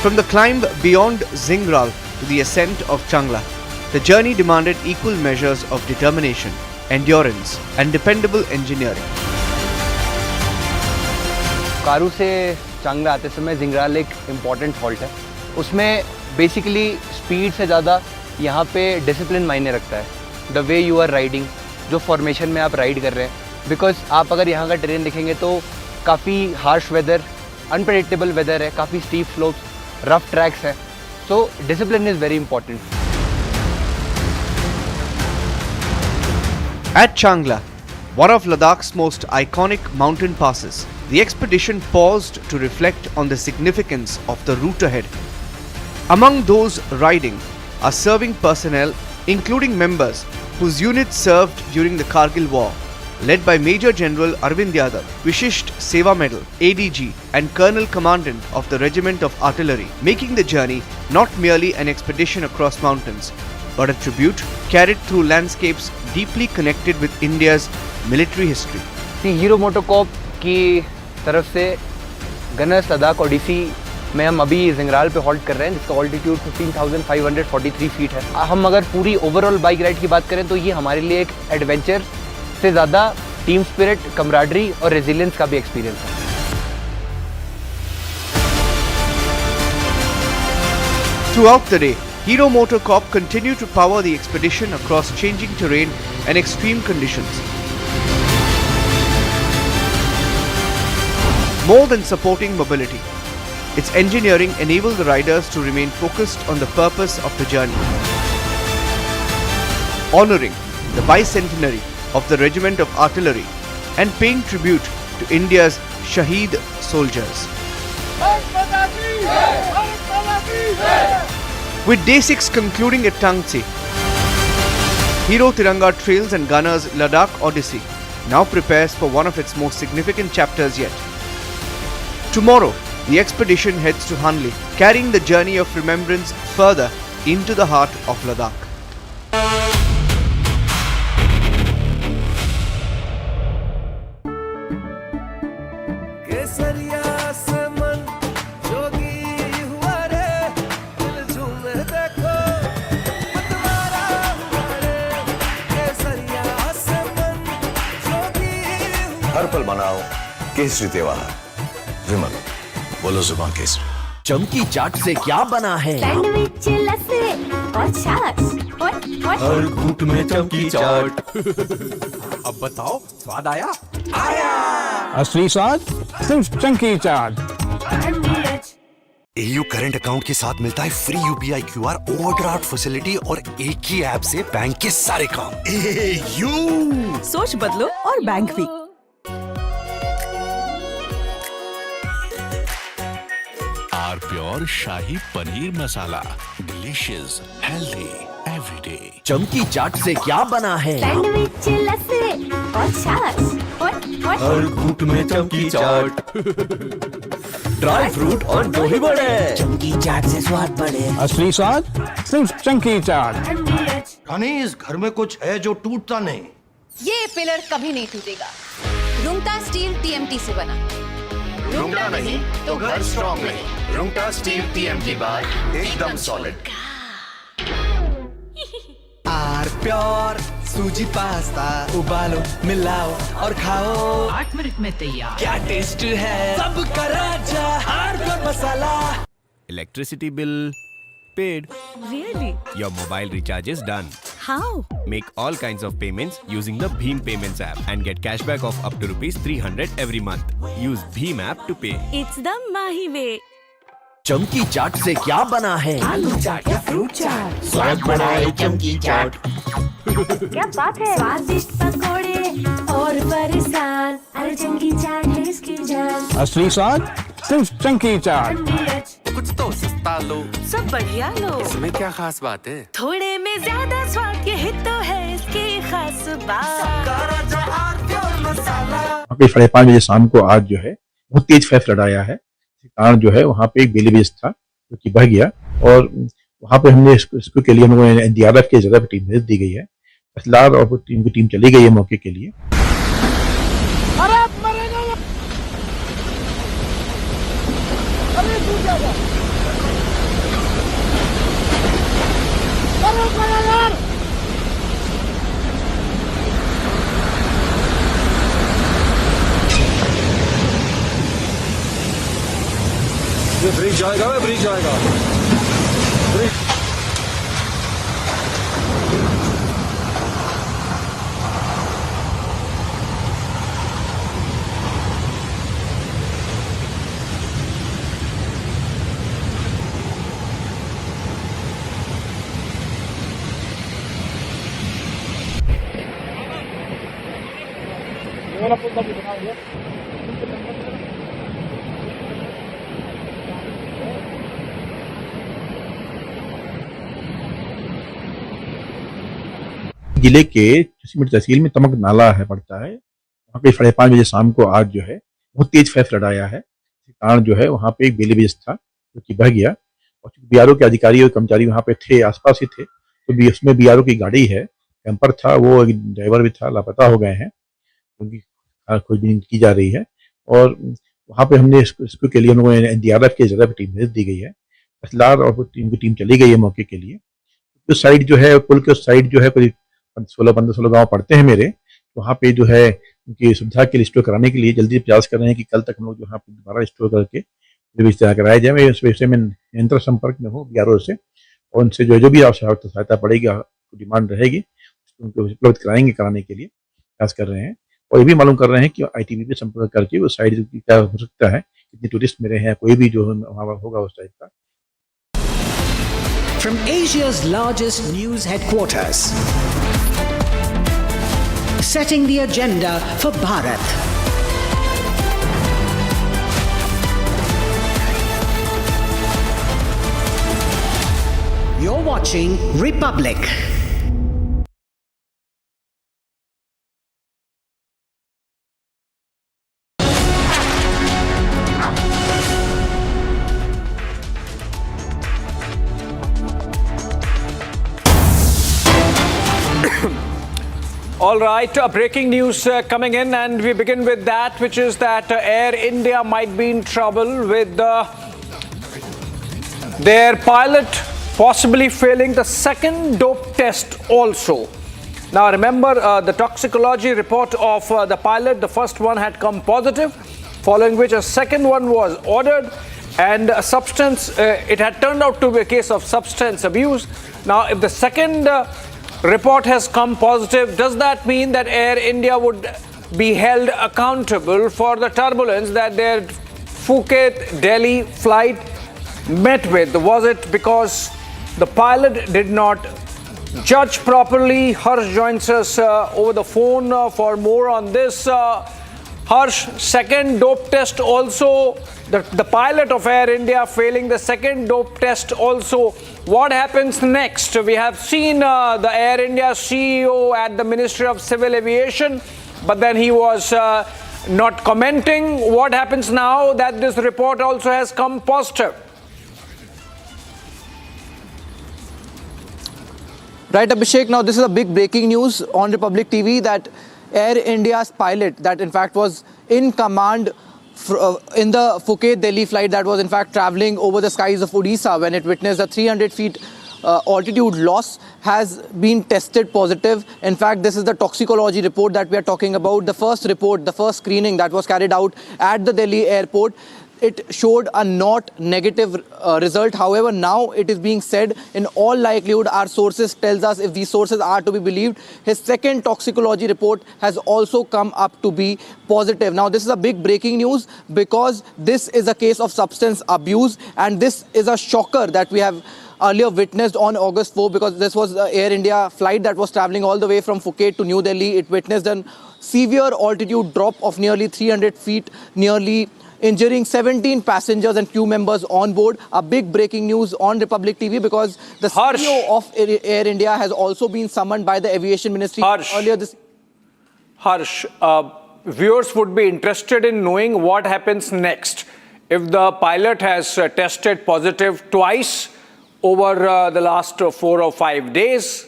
From the climb beyond Zingral to the ascent of Changla, the journey demanded equal measures of determination, endurance, and dependable engineering. कारू से चांगला आते समय जिंगराल एक important halt है। उसमें basically speed से ज़्यादा यहाँ पे डिसिप्लिन मायने रखता है। The way you are riding, जो फॉर्मेशन में आप राइड कर रहे हैं, बिकॉज आप अगर यहाँ का टेरेन देखेंगे तो काफ़ी हार्श वेदर, अनप्रेडिक्टेबल वेदर है, काफ़ी स्टीप स्लोप्स, रफ ट्रैक्स है, so discipline is very important. At Changla, one of Ladakh's most iconic mountain passes, the expedition paused to reflect on the significance of the route ahead. Among those riding are serving personnel, including members whose units served during the Kargil War, led by Major General Arvind Yadav, Vishisht Seva Medal, ADG, and Colonel Commandant of the Regiment of Artillery, making the journey not merely an expedition across mountains, but a tribute carried through landscapes deeply connected with India's military history. Hero MotoCorp की तरफ से Gunners Ladakh Odissi में हम अभी जिंगराल पे halt कर रहे हैं, जिसका ऑल्टीट्यूड 15,543 फीट है। हम अगर पूरी ओवरऑल बाइक राइड की बात करें तो ये हमारे लिए एक एडवेंचर से ज़्यादा टीम स्पिरिट, कमराडरी और रेजिलियंस का भी एक्सपीरियंस है। Throughout the day, Hero Motocorp continued to power the expedition across changing terrain and extreme conditions. More than supporting mobility, its engineering enabled the riders to remain focused on the purpose of the journey, honoring the bicentenary of the Regiment of Artillery and paying tribute to India's Shaheed soldiers. With Day 6 concluding at Tangsi, Hero Tiranga Trails and Gunner's Ladakh Odyssey now prepares for one of its most significant chapters yet. Tomorrow, the expedition heads to Hanli, carrying the journey of remembrance further into the heart of Ladakh. हर पल मनाओ केसरी त्योहार। विमल, बोलो जुबान केसरी। चमकी चाट से क्या बना है? सैंडविच, लस्सी और छाछ और हर घूंट में चमकी चाट। अब बताओ, स्वाद आया? असली स्वाद सिर्फ chunky chaat. AU current account के साथ मिलता है free UPI QR overdraft facility और एक ही ऐप से बैंक के सारे काम। AU सोच बदलो और बैंक भी। R pure shahi paneer masala, delicious, healthy, everyday. चमकी चाट से क्या बना है? सैंडविच, लस्सी और छाछ और हर घूंट में चमकी चाट। ड्राई फ्रूट और दही बड़े। चमकी चाट से स्वाद बढ़े। असली स्वाद सिर्फ चंकी चाट। रानी, इस घर में कुछ है जो टूटता नहीं। ये पिलर कभी नहीं टूटेगा। रुंगटा स्टील TMT से बना। रुंगटा नहीं तो घर स्ट्रॉन्ग नहीं। रुंगटा स्टील TMT बार एकदम सॉलिड। आर प्योर सूजी पास्ता, उबालो, मिलाओ और खाओ। 8 मिनट में तैयार। क्या टेस्ट है, सबका राजा R pure masala. Electricity bill paid. Really? Your mobile recharge is done. How? Make all kinds of payments using the Bheem Payments app and get cashback of up to ₹300 every month. Use Bheem app to pay. It's the Mahi way. चमकी चाट से क्या बना है? आलू चाट या fruit चाट। स्वाद बढ़ाए चमकी चाट। क्या बात है? स्वादिष्ट पकोड़े और फरसान, अरे चंकी चाट है इसकी जान। असली स्वाद सिर्फ चंकी चाट। कुछ तो सस्ता लो, सब बढ़िया लो। इसमें क्या खास बात है? थोड़े में ज्यादा स्वाद यही तो है इसकी खास बात। वहाँ पे 5:30 बजे शाम को आज जो है बहुत तेज फ्लड आया है। इस कारण जो है वहाँ पे एक बेलीवेज था जो कि बह गया और वहाँ पे हमने इसको के लिए हम लोगों ने एनडीआरएफ की जगह पे टीम भेज दी गई है। फिलहाल और टीम की टीम चली गई है मौके के लिए। ये ब्रिज जाएगा, ब्रिज जाएगा, ब्रिज। जिले के चुसीमिट तहसील में तमक नाला है पड़ता है। वहाँ पे 5:30 बजे शाम को आज जो है बहुत तेज फ्लड आया है। इस कारण जो है वहाँ पे एक बेलीवेज था जो कि बह गया और बीआरओ के अधिकारी और कर्मचारी वहाँ पे थे, आसपास ही थे। तो उसमें बीआरओ की गाड़ी है, कैंपर था, वो एक ड्राइवर भी था, लापता हो गए हैं, उनकी खोजबीन की जा रही है। और वहाँ पे हमने इसको के लिए हम लोगों ने एनडीआरएफ की जगह पे टीम भेज दी गई है। फिलहाल और टीम की टीम चली गई है मौके के लिए। उस साइड जो है पुल के उस साइड जो है कोई 16 गांव पड़ते हैं मेरे, वहाँ पे जो है उनकी सुविधा के लिए स्टोर कराने के लिए जल्दी प्रयास कर रहे हैं कि कल तक हम लोग यहाँ पे दोबारा स्टोर करके व्यवस्था कराया जाए। मैं इस विषय में निरंतर संपर्क में हूँ बीआरओ से और उनसे जो भी सहायता पड़ेगी, डिमांड रहेगी, उनको उपलब्ध कराएंगे कराने के लिए प्रयास कर रहे हैं। और ये भी मालूम कर रहे हैं कि आईटीबी पे संपर्क करके उस साइड क्या हो सकता है, कितने टूरिस्ट मेरे हैं, कोई भी जो वहाँ होगा उस टाइप का। From Asia's largest news headquarters, setting the agenda for Bharat. You're watching Republic. All right, breaking news coming in, and we begin with that, which is that Air India might be in trouble with their pilot possibly failing the second dope test also. Now remember the toxicology report of the pilot, the first one had come positive, following which a second one was ordered, and a substance, it had turned out to be a case of substance abuse. Now if the second report has come positive, does that mean that Air India would be held accountable for the turbulence that their Phuket Delhi flight met with? Was it because the pilot did not judge properly? Harsh joins us over the phone for more on this. Harsh, second dope test also, the pilot of Air India failing the second dope test also. What happens next? We have seen the Air India CEO at the Ministry of Civil Aviation, but then he was not commenting. What happens now that this report also has come positive? Right, Abhishek, now this is a big breaking news on Republic TV that Air India's pilot that in fact was in command in the Phuket Delhi flight that was in fact traveling over the skies of Odisha when it witnessed a 300 feet altitude loss has been tested positive. In fact, this is the toxicology report that we are talking about. The first report, the first screening that was carried out at the Delhi airport, it showed a not negative result. However, now it is being said, in all likelihood, our sources tells us, if these sources are to be believed, his second toxicology report has also come up to be positive. Now, this is a big breaking news because this is a case of substance abuse, and this is a shocker that we have earlier witnessed on August 4, because this was the Air India flight that was traveling all the way from Phuket to New Delhi. It witnessed a severe altitude drop of nearly 300 feet, nearly injuring 17 passengers and crew members on board. A big breaking news on Republic TV, because the CEO of Air India has also been summoned by the Aviation Ministry earlier this. Harsh, viewers would be interested in knowing what happens next. If the pilot has tested positive twice over the last 4 or 5 days,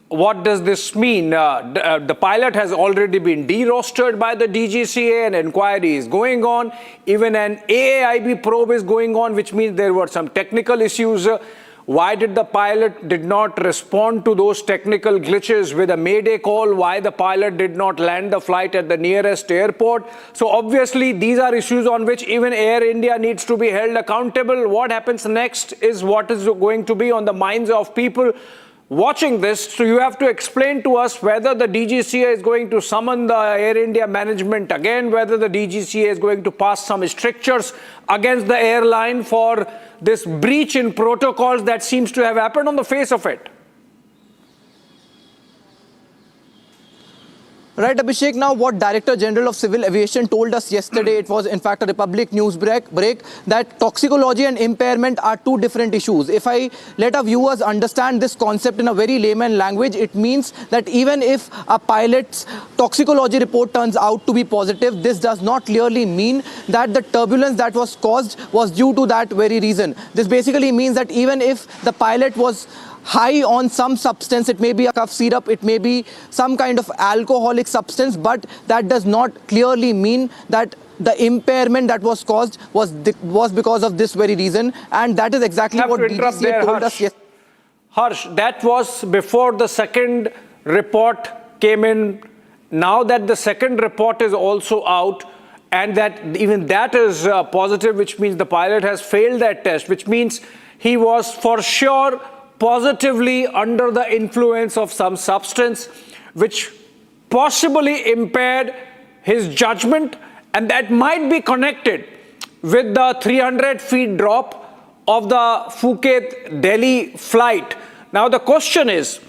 what does this mean? The pilot has already been derostered by the DGCA, and inquiry is going on. Even an AAIB probe is going on, which means there were some technical issues. Why did the pilot did not respond to those technical glitches with a mayday call? Why the pilot did not land the flight at the nearest airport? So obviously these are issues on which even Air India needs to be held accountable. What happens next is what is going to be on the minds of people watching this. So you have to explain to us whether the DGCA is going to summon the Air India management again, whether the DGCA is going to pass some strictures against the airline for this breach in protocols that seems to have happened on the face of it. Right, Abhishek. Now, what Director General of Civil Aviation told us yesterday, it was in fact a Republic news break, that toxicology and impairment are two different issues. If I let our viewers understand this concept in a very layman language, it means that even if a pilot's toxicology report turns out to be positive, this does not clearly mean that the turbulence that was caused was due to that very reason. This basically means that even if the pilot was high on some substance, it may be a cough syrup, it may be some kind of alcoholic substance, but that does not clearly mean that the impairment that was caused was because of this very reason. And that is exactly what DGCA told us yesterday. Harsh, that was before the second report came in. Now that the second report is also out, and that even that is positive, which means the pilot has failed that test, which means he was for sure positively under the influence of some substance which possibly impaired his judgment, and that might be connected with the 300 feet drop of the Phuket-Delhi flight. Now the question is,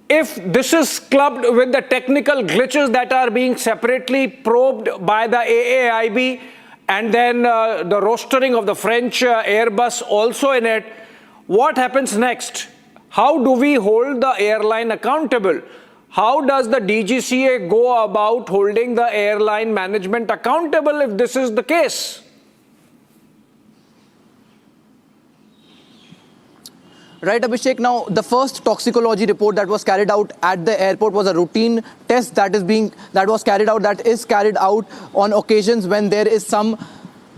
if this is clubbed with the technical glitches that are being separately probed by the AAIB, and then the rostering of the French Airbus also in it, what happens next? How do we hold the airline accountable? How does the DGCA go about holding the airline management accountable if this is the case? Right, Abhishek. Now, the first toxicology report that was carried out at the airport was a routine test that is carried out on occasions when there is some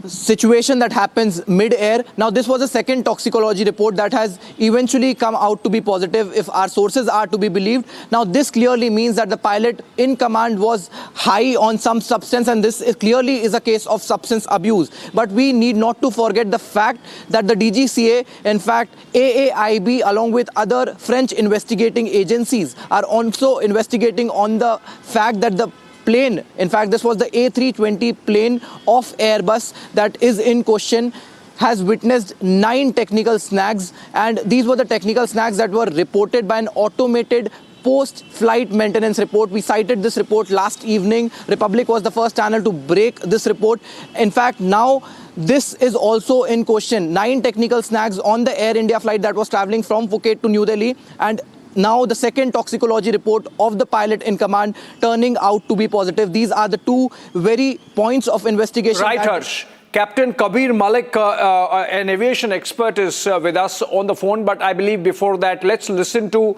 situation that happens mid-air. Now, this was a second toxicology report that has eventually come out to be positive, if our sources are to be believed. Now, this clearly means that the pilot in command was high on some substance, and this clearly is a case of substance abuse. But we need not to forget the fact that the DGCA, in fact, AAIB, along with other French investigating agencies, are also investigating on the fact that the plane, in fact this was the A320 plane of Airbus that is in question, has witnessed 9 technical snags, and these were the technical snags that were reported by an automated post-flight maintenance report. We cited this report last evening. Republic was the first channel to break this report. In fact, now this is also in question. 9 technical snags on the Air India flight that was traveling from Phuket to New Delhi, and now the second toxicology report of the pilot in command turning out to be positive. These are the two very points of investigation. Right, Harsh. Captain Kabir Malik, an aviation expert, is with us on the phone. But I believe before that, let's listen to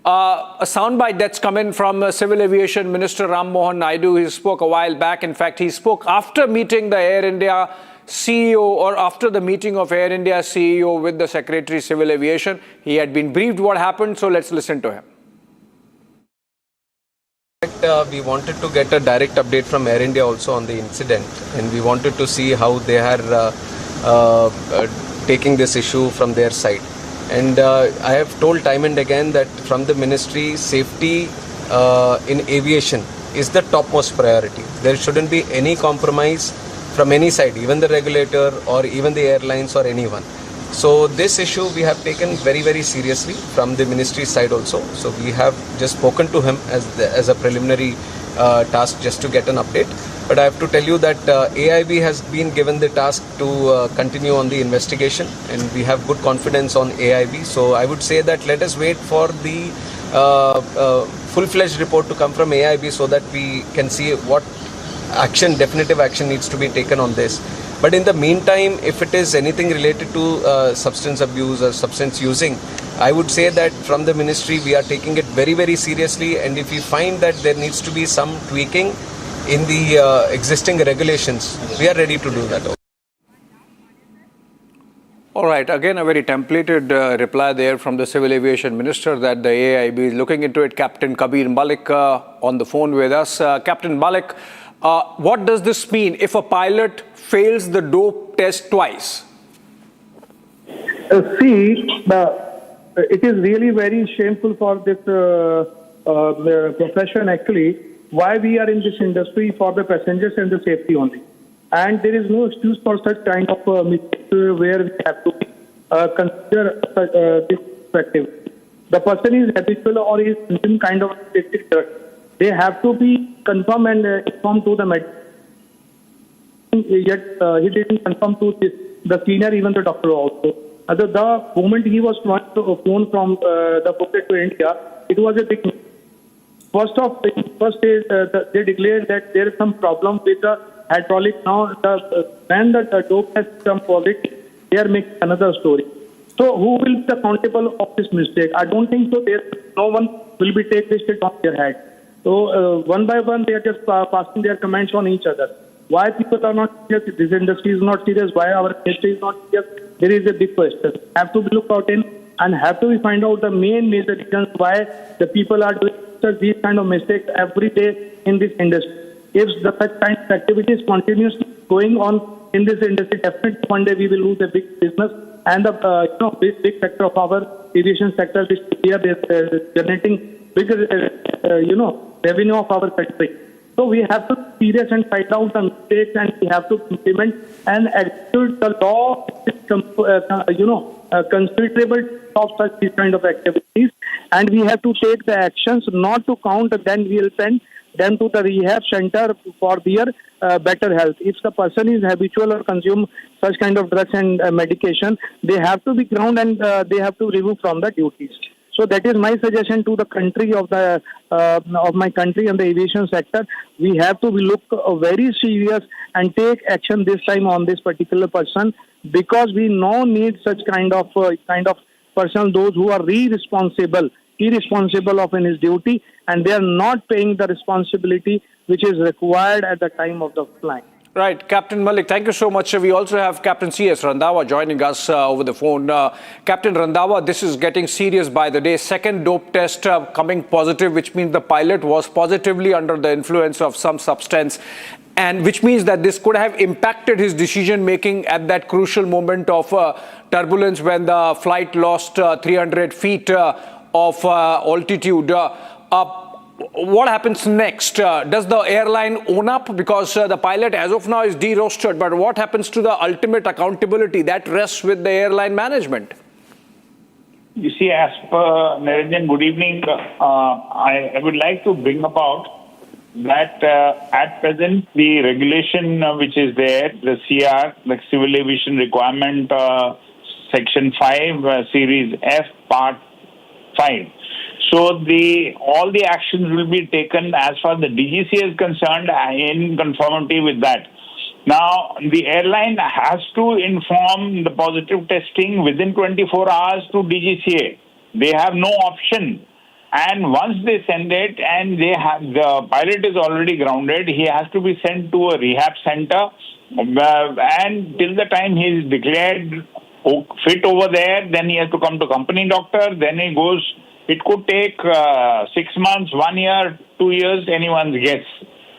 a soundbite that's come in from Civil Aviation Minister Ram Mohan Naidu. He spoke a while back. In fact, he spoke after meeting the Air India CEO, or after the meeting of Air India CEO with the Secretary Civil Aviation. He had been briefed what happened, so let's listen to him. We wanted to get a direct update from Air India also on the incident, and we wanted to see how they are taking this issue from their side. And I have told time and again that from the ministry, safety in aviation is the topmost priority. There shouldn't be any compromise from any side, even the regulator or even the airlines or anyone. So this issue we have taken very, very seriously from the ministry side also. So we have just spoken to him as a preliminary task just to get an update. But I have to tell you that AIB has been given the task to continue on the investigation, and we have good confidence on AIB. So I would say that let us wait for the full-fledged report to come from AIB so that we can see what definitive action needs to be taken on this. But in the meantime, if it is anything related to substance abuse or substance using, I would say that from the ministry we are taking it very, very seriously, and if we find that there needs to be some tweaking in the existing regulations, we are ready to do that. All right, again a very templated reply there from the Civil Aviation Minister that the AIB is looking into it. Captain Kabir Malik on the phone with us. Captain Malik, what does this mean if a pilot fails the dope test twice? It is really very shameful for this profession actually. Why we are in this industry for the passengers and the safety only. And there is no excuse for such kind of mistake where we have to consider this perspective. The person is habitual or is some kind of addicted drug. They have to be confirmed and informed to the medic. Yet he didn't confirm to the senior, even the doctor also. The moment he was flown from the Phuket to India, it was a big mistake. First is they declared that there is some problem with the hydraulic. Now, when the dope has come positive, they are making another story. So, who will be accountable of this mistake? I don't think so. No one will be take this on their head. So, one by one, they are just passing their comments on each other. Why people are not serious? This industry is not serious. Why our industry is not serious? There is a big question. Have to be looked out in and have to find out the main major reasons why the people are doing these kind of mistakes every day in this industry. If the such kind of activities continuously going on in this industry, definitely one day we will lose a big business and the big sector of our aviation sector, which we are generating bigger revenue of our country. So we have to be serious and find out the mistakes, and we have to implement and execute the law, considerable of such these kind of activities, and we have to take the actions not to count. Then we will send them to the rehab center for their better health. If the person is habitual or consume such kind of drugs and medication, they have to be ground and they have to remove from the duties. So that is my suggestion to the country of my country and the aviation sector. We have to look very serious and take action this time on this particular person, because we now need such kind of person, those who are irresponsible of in his duty, and they are not paying the responsibility which is required at the time of the flying. Right, Captain Malik, thank you so much. We also have Captain C.S. Randhawa joining us over the phone. Captain Randhawa, this is getting serious by the day. Second dope test coming positive, which means the pilot was positively under the influence of some substance, and which means that this could have impacted his decision making at that crucial moment of turbulence when the flight lost 300 feet of altitude. What happens next? Does the airline own up? Because the pilot as of now is de-rostered, but what happens to the ultimate accountability? That rests with the airline management. You see, as per Niranjan, good evening. I would like to bring about that at present the regulation which is there, the CR, the Civil Aviation Requirement Section 5, Series F, Part 5. So all the actions will be taken as far as the DGCA is concerned in conformity with that. Now, the airline has to inform the positive testing within 24 hours to DGCA. They have no option. And once they send it and the pilot is already grounded, he has to be sent to a rehab center. And till the time he is declared fit over there, then he has to come to company doctor, then he goes. It could take 6 months, 1 year, 2 years, anyone's guess.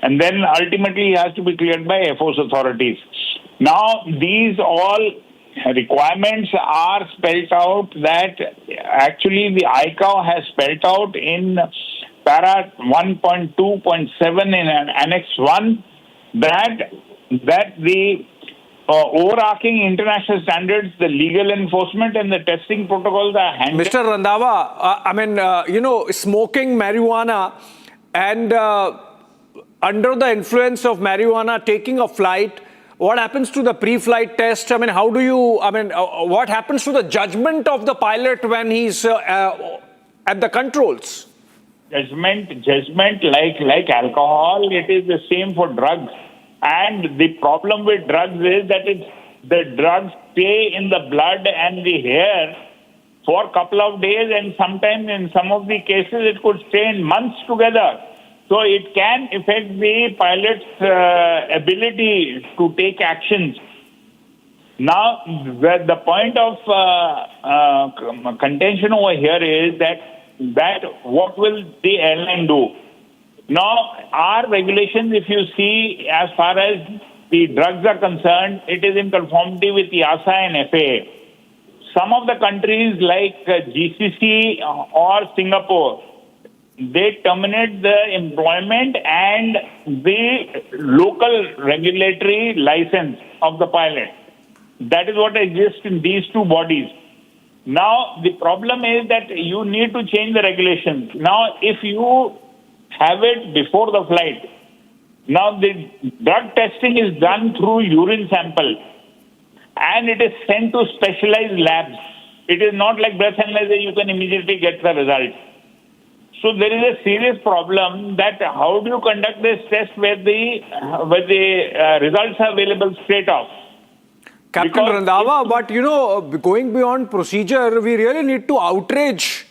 And then ultimately he has to be cleared by FOS authorities. Now, these all requirements are spelled out that actually the ICAO has spelled out in para 1.2.7 in Annex 1 that the overarching international standards, the legal enforcement and the testing protocols are handled. Mr. Randhawa, smoking marijuana and under the influence of marijuana taking a flight? What happens to the pre-flight test? I mean, what happens to the judgment of the pilot when he's at the controls? Judgment like alcohol, it is the same for drugs. And the problem with drugs is that the drugs stay in the blood and the hair for a couple of days, and sometimes in some of the cases it could stay in months together. So it can affect the pilot's ability to take actions. Now, the point of contention over here is that what will the airline do? Now, our regulations, if you see, as far as the drugs are concerned, it is in conformity with EASA and FAA. Some of the countries like GCC or Singapore, they terminate the employment and the local regulatory license of the pilot. That is what exists in these two bodies. Now, the problem is that you need to change the regulations. Now, if you have it before the flight, now the drug testing is done through urine sample and it is sent to specialized labs. It is not like breath analyzer, you can immediately get the result. So there is a serious problem that how do you conduct this test where the results are available straight off? Captain Randhawa, but going beyond procedure, we really need to outrage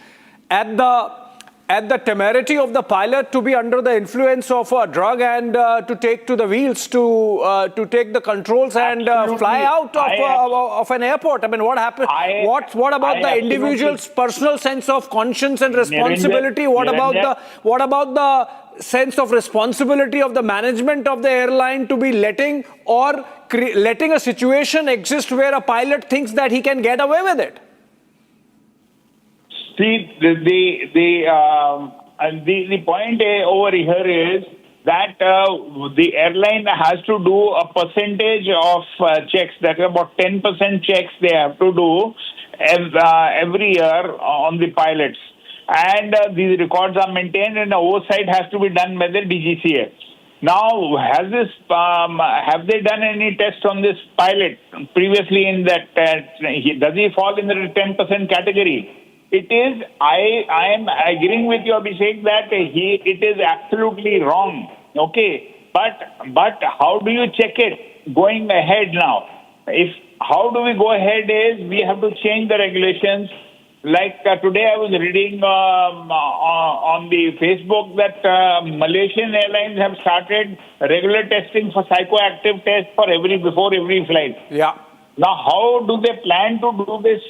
at the temerity of the pilot to be under the influence of a drug and to take to the wheels, to take the controls and fly out of an airport. I mean, what happened? What about the individual's personal sense of conscience and responsibility? What about the sense of responsibility of the management of the airline to be letting a situation exist where a pilot thinks that he can get away with it? See, the point over here is that the airline has to do a percentage of checks. That is about 10% checks they have to do every year on the pilots. And these records are maintained and the oversight has to be done by the DGCA. Now, have they done any tests on this pilot previously in that? Does he fall in the 10% category? It is, I am agreeing with you, Abhishek, that it is absolutely wrong. Okay. But how do you check it going ahead now? How do we go ahead is we have to change the regulations. Like today I was reading on the Facebook that Malaysian Airlines have started regular testing for psychoactive tests before every flight. Yeah. Now, how do they plan to do this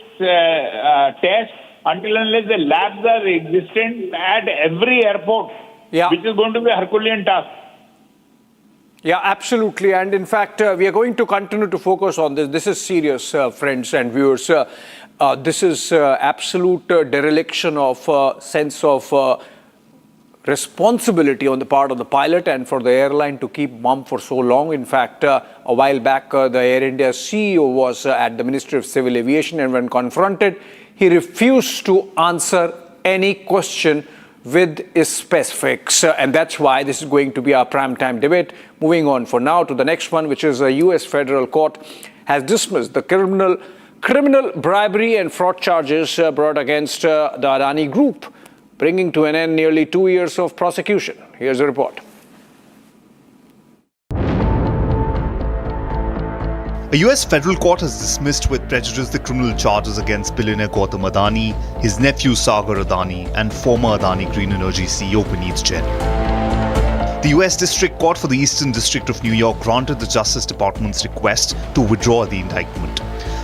test until unless the labs are existent at every airport, which is going to be a Herculean task? Yeah, absolutely. And in fact, we are going to continue to focus on this. This is serious, friends and viewers. This is absolute dereliction of sense of responsibility on the part of the pilot and for the airline to keep mum for so long. In fact, a while back, the Air India CEO was at the Ministry of Civil Aviation, and when confronted, he refused to answer any question with specifics. And that's why this is going to be our primetime debate. Moving on for now to the next one, which is a US federal court has dismissed the criminal bribery and fraud charges brought against the Adani Group, bringing to an end nearly 2 years of prosecution. Here's a report. A US federal court has dismissed with prejudice the criminal charges against billionaire Gautam Adani, his nephew Sagar Adani, and former Adani Green Energy CEO Puneet Jain. The US District Court for the Eastern District of New York granted the Justice Department's request to withdraw the indictment.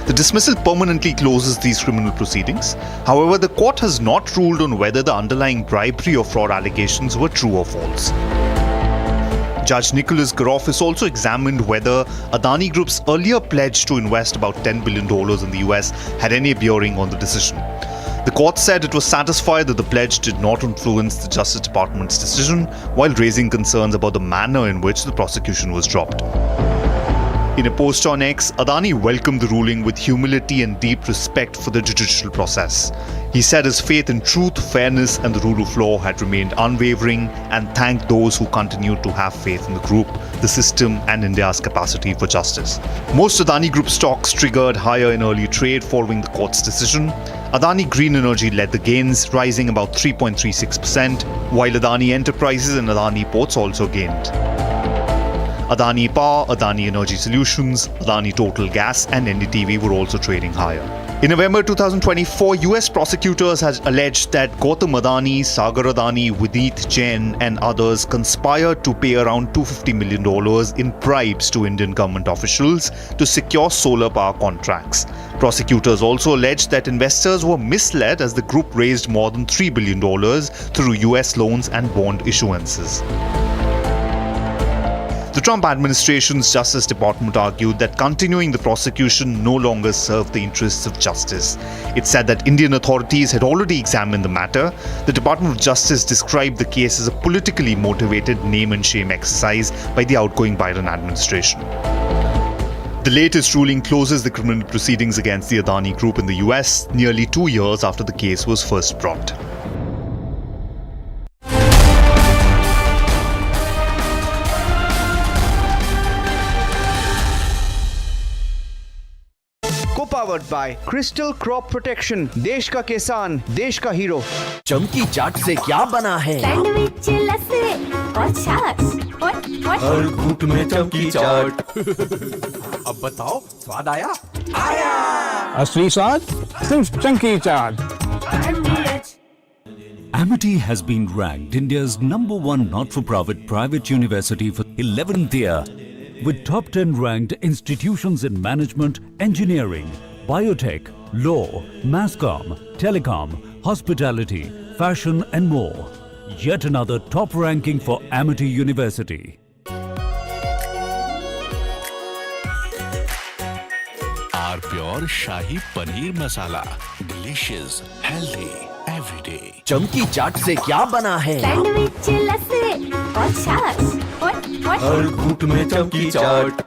The dismissal permanently closes these criminal proceedings. However, the court has not ruled on whether the underlying bribery or fraud allegations were true or false. Judge Nicholas Garoff also examined whether Adani Group's earlier pledge to invest about $10 billion in the US had any bearing on the decision. The court said it was satisfied that the pledge did not influence the Justice Department's decision, while raising concerns about the manner in which the prosecution was dropped. In a post on X, Adani welcomed the ruling with humility and deep respect for the judicial process. He said his faith in truth, fairness and the rule of law had remained unwavering and thanked those who continued to have faith in the group, the system and India's capacity for justice. Most Adani Group stocks triggered higher in early trade following the court's decision. Adani Green Energy led the gains, rising about 3.36%, while Adani Enterprises and Adani Ports also gained. Adani Power, Adani Energy Solutions, Adani Total Gas and NDTV were also trading higher. In November 2024, US prosecutors had alleged that Gautam Adani, Sagar Adani, Vineet Jain and others conspired to pay around $250 million in bribes to Indian government officials to secure solar power contracts. Prosecutors also alleged that investors were misled as the group raised more than $3 billion through US loans and bond issuances. The Trump administration's Justice Department argued that continuing the prosecution no longer served the interests of justice. It said that Indian authorities had already examined the matter. The Department of Justice described the case as a politically motivated name and shame exercise by the outgoing Biden administration. The latest ruling closes the criminal proceedings against the Adani Group in the US nearly 2 years after the case was first brought. Powered by Crystal Crop Protection, देश का किसान, देश का hero. चमकी चाट से क्या बना है? सैंडविच, लस्सी और छाछ और हर घूंट में चमकी चाट। अब बताओ स्वाद आया? आया। असली स्वाद सिर्फ चमकी चाट। Amity has been ranked India's #1 not-for-profit private university for 11th year, with top 10 ranked institutions in management, engineering, biotech, law, masscom, telecom, hospitality, fashion and more. Yet another top ranking for Amity University. R Pure Shahi Paneer Masala. Delicious, healthy, everyday. चमकी चाट से क्या बना है? Sandwich, लस्सी और छाछ और हर घूंट में चमकी चाट।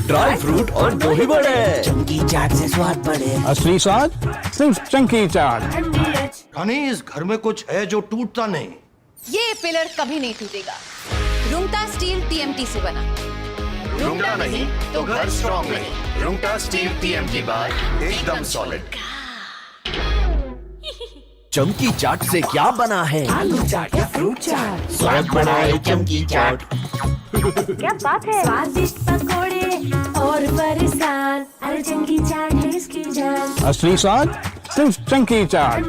ड्राई फ्रूट और दही बड़े। चमकी चाट से स्वाद बढ़े। असली स्वाद सिर्फ चमकी चाट। रानी, इस घर में कुछ है जो टूटता नहीं। ये पिलर कभी नहीं टूटेगा। रुंगटा स्टील TMT से बना। रुंगटा नहीं तो घर स्ट्रॉन्ग नहीं। रुंगटा स्टील TMT बार एकदम सॉलिड। चमकी चाट से क्या बना है? आलू चाट या फ्रूट चाट। स्वाद बनाए चमकी चाट। क्या बात है? स्वादिष्ट पकोड़े और बरसान, अरे चमकी चाट है इसकी जान। असली स्वाद सिर्फ चमकी चाट।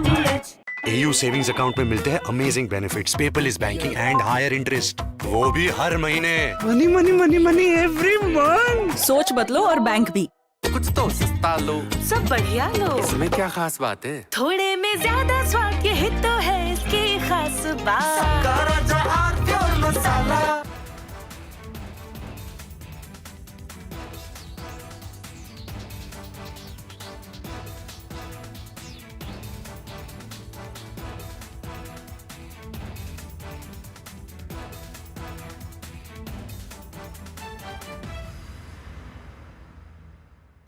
AU सेविंग्स अकाउंट में मिलते हैं amazing benefits, paperless banking and higher interest, वो भी हर महीने। Money money money money every month. सोच बदलो और बैंक भी। कुछ तो सस्ता लो, सब बढ़िया लो। इसमें क्या खास बात है? थोड़े में ज्यादा स्वाद, यही तो है इसकी खास बात। मसाला।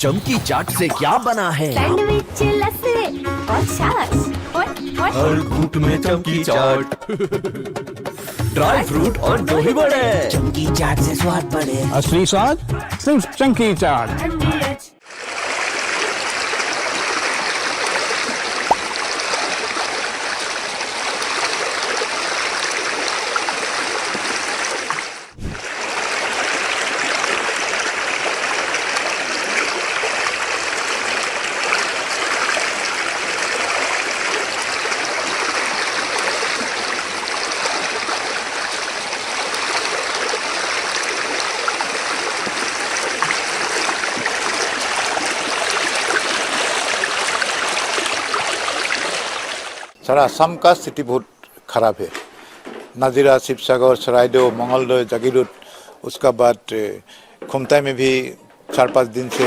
चमकी चाट से क्या बना है? सैंडविच, लस्सी और छाछ और हर घूंट में चमकी चाट। ड्राई फ्रूट और दही बड़े। चमकी चाट से स्वाद बढ़े। असली स्वाद सिर्फ चमकी चाट। सारा असम का स्थिति बहुत खराब है। नाजिरा, शिवसागर, सरायदेव, मंगलदोय, जागीरोड, उसका बाद खुमताई में भी 4-5 दिन से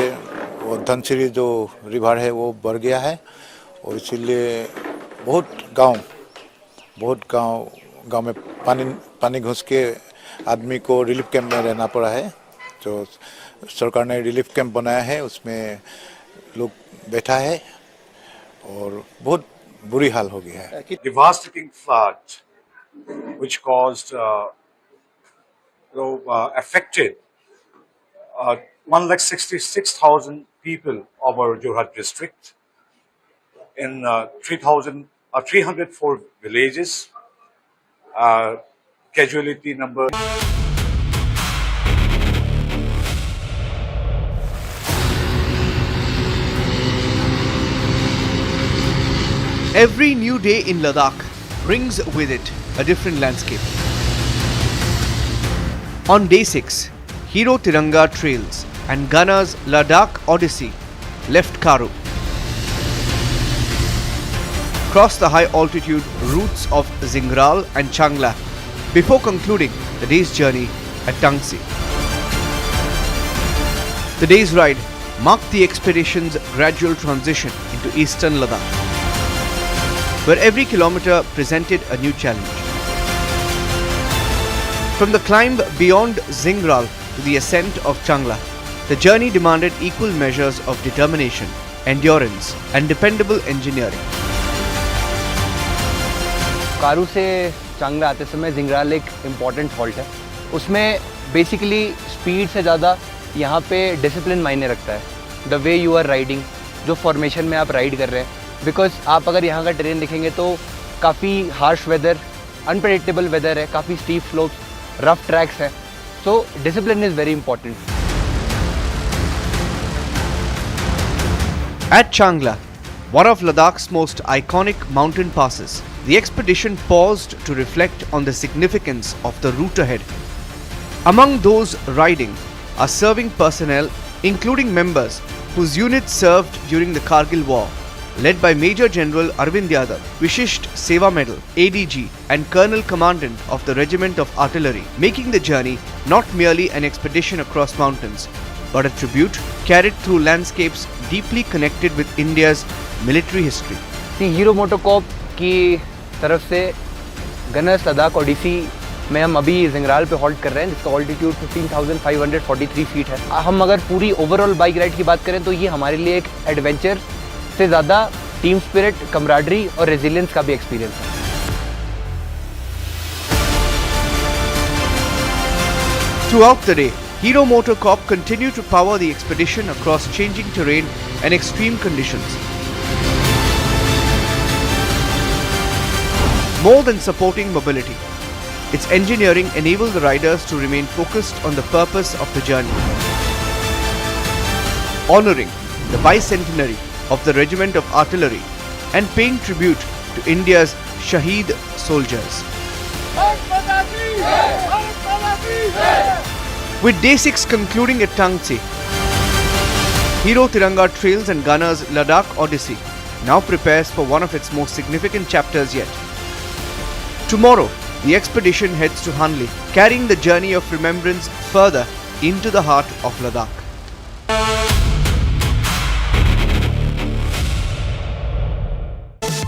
वो धनसिरी जो रिवर है वो बढ़ गया है और इसीलिए बहुत गांव में पानी घुस के आदमी को रिलीफ कैंप में रहना पड़ा है। जो सरकार ने रिलीफ कैंप बनाया है उसमें लोग बैठा है और बहुत बुरी हाल हो गया है. Devastating flood, which caused, affected 166,000 people of our Jorhat district in 304 villages. Casualty number. Every new day in Ladakh brings with it a different landscape. On day 6, Hero Tiranga Trails and Ghana's Ladakh Odyssey left Karo. Crossed the high altitude routes of Zingral and Changla before concluding the day's journey at Tangsi. The day's ride marked the expedition's gradual transition into eastern Ladakh, where every kilometer presented a new challenge. From the climb beyond Zingral to the ascent of Changla, the journey demanded equal measures of determination, endurance and dependable engineering. कारू से चांगला आते समय जिंगराल एक important halt है. उसमें basically speed से ज़्यादा यहाँ पे डिसिप्लिन मायने रखता है. The way you are riding, जो फॉर्मेशन में आप राइड कर रहे हैं, बिकॉज आप अगर यहाँ का ट्रेन देखेंगे तो काफ़ी हार्श वेदर, अनप्रेडिक्टेबल वेदर है, काफ़ी स्टीप स्लोप्स, रफ ट्रैक्स है. So discipline is very important. At Changla, one of Ladakh's most iconic mountain passes, the expedition paused to reflect on the significance of the route ahead. Among those riding are serving personnel, including members whose units served during the Kargil War, led by Major General Arvind Yadav, Vishisht Seva Medal, ADG and Colonel Commandant of the Regiment of Artillery, making the journey not merely an expedition across mountains, but a tribute carried through landscapes deeply connected with India's military history. Hero MotoCorp की तरफ से Gunners Ladakh Odissi में हम अभी जिंगराल पे halt कर रहे हैं, जिसका ऑल्टीट्यूड 15,543 फीट है. हम अगर पूरी ओवरऑल बाइक राइड की बात करें तो ये हमारे लिए एक एडवेंचर से ज़्यादा टीम स्पिरिट, कमराडरी और रेजिलियंस का भी एक्सपीरियंस है. Throughout the day, Hero Motorcorp continued to power the expedition across changing terrain and extreme conditions. More than supporting mobility, its engineering enabled the riders to remain focused on the purpose of the journey, honoring the bicentenary of the Regiment of Artillery and paying tribute to India's Shaheed soldiers. With day 6 concluding at Tangsi, Hero Tiranga Trails and Ghana's Ladakh Odyssey now prepares for one of its most significant chapters yet. Tomorrow, the expedition heads to Hanli, carrying the journey of remembrance further into the heart of Ladakh.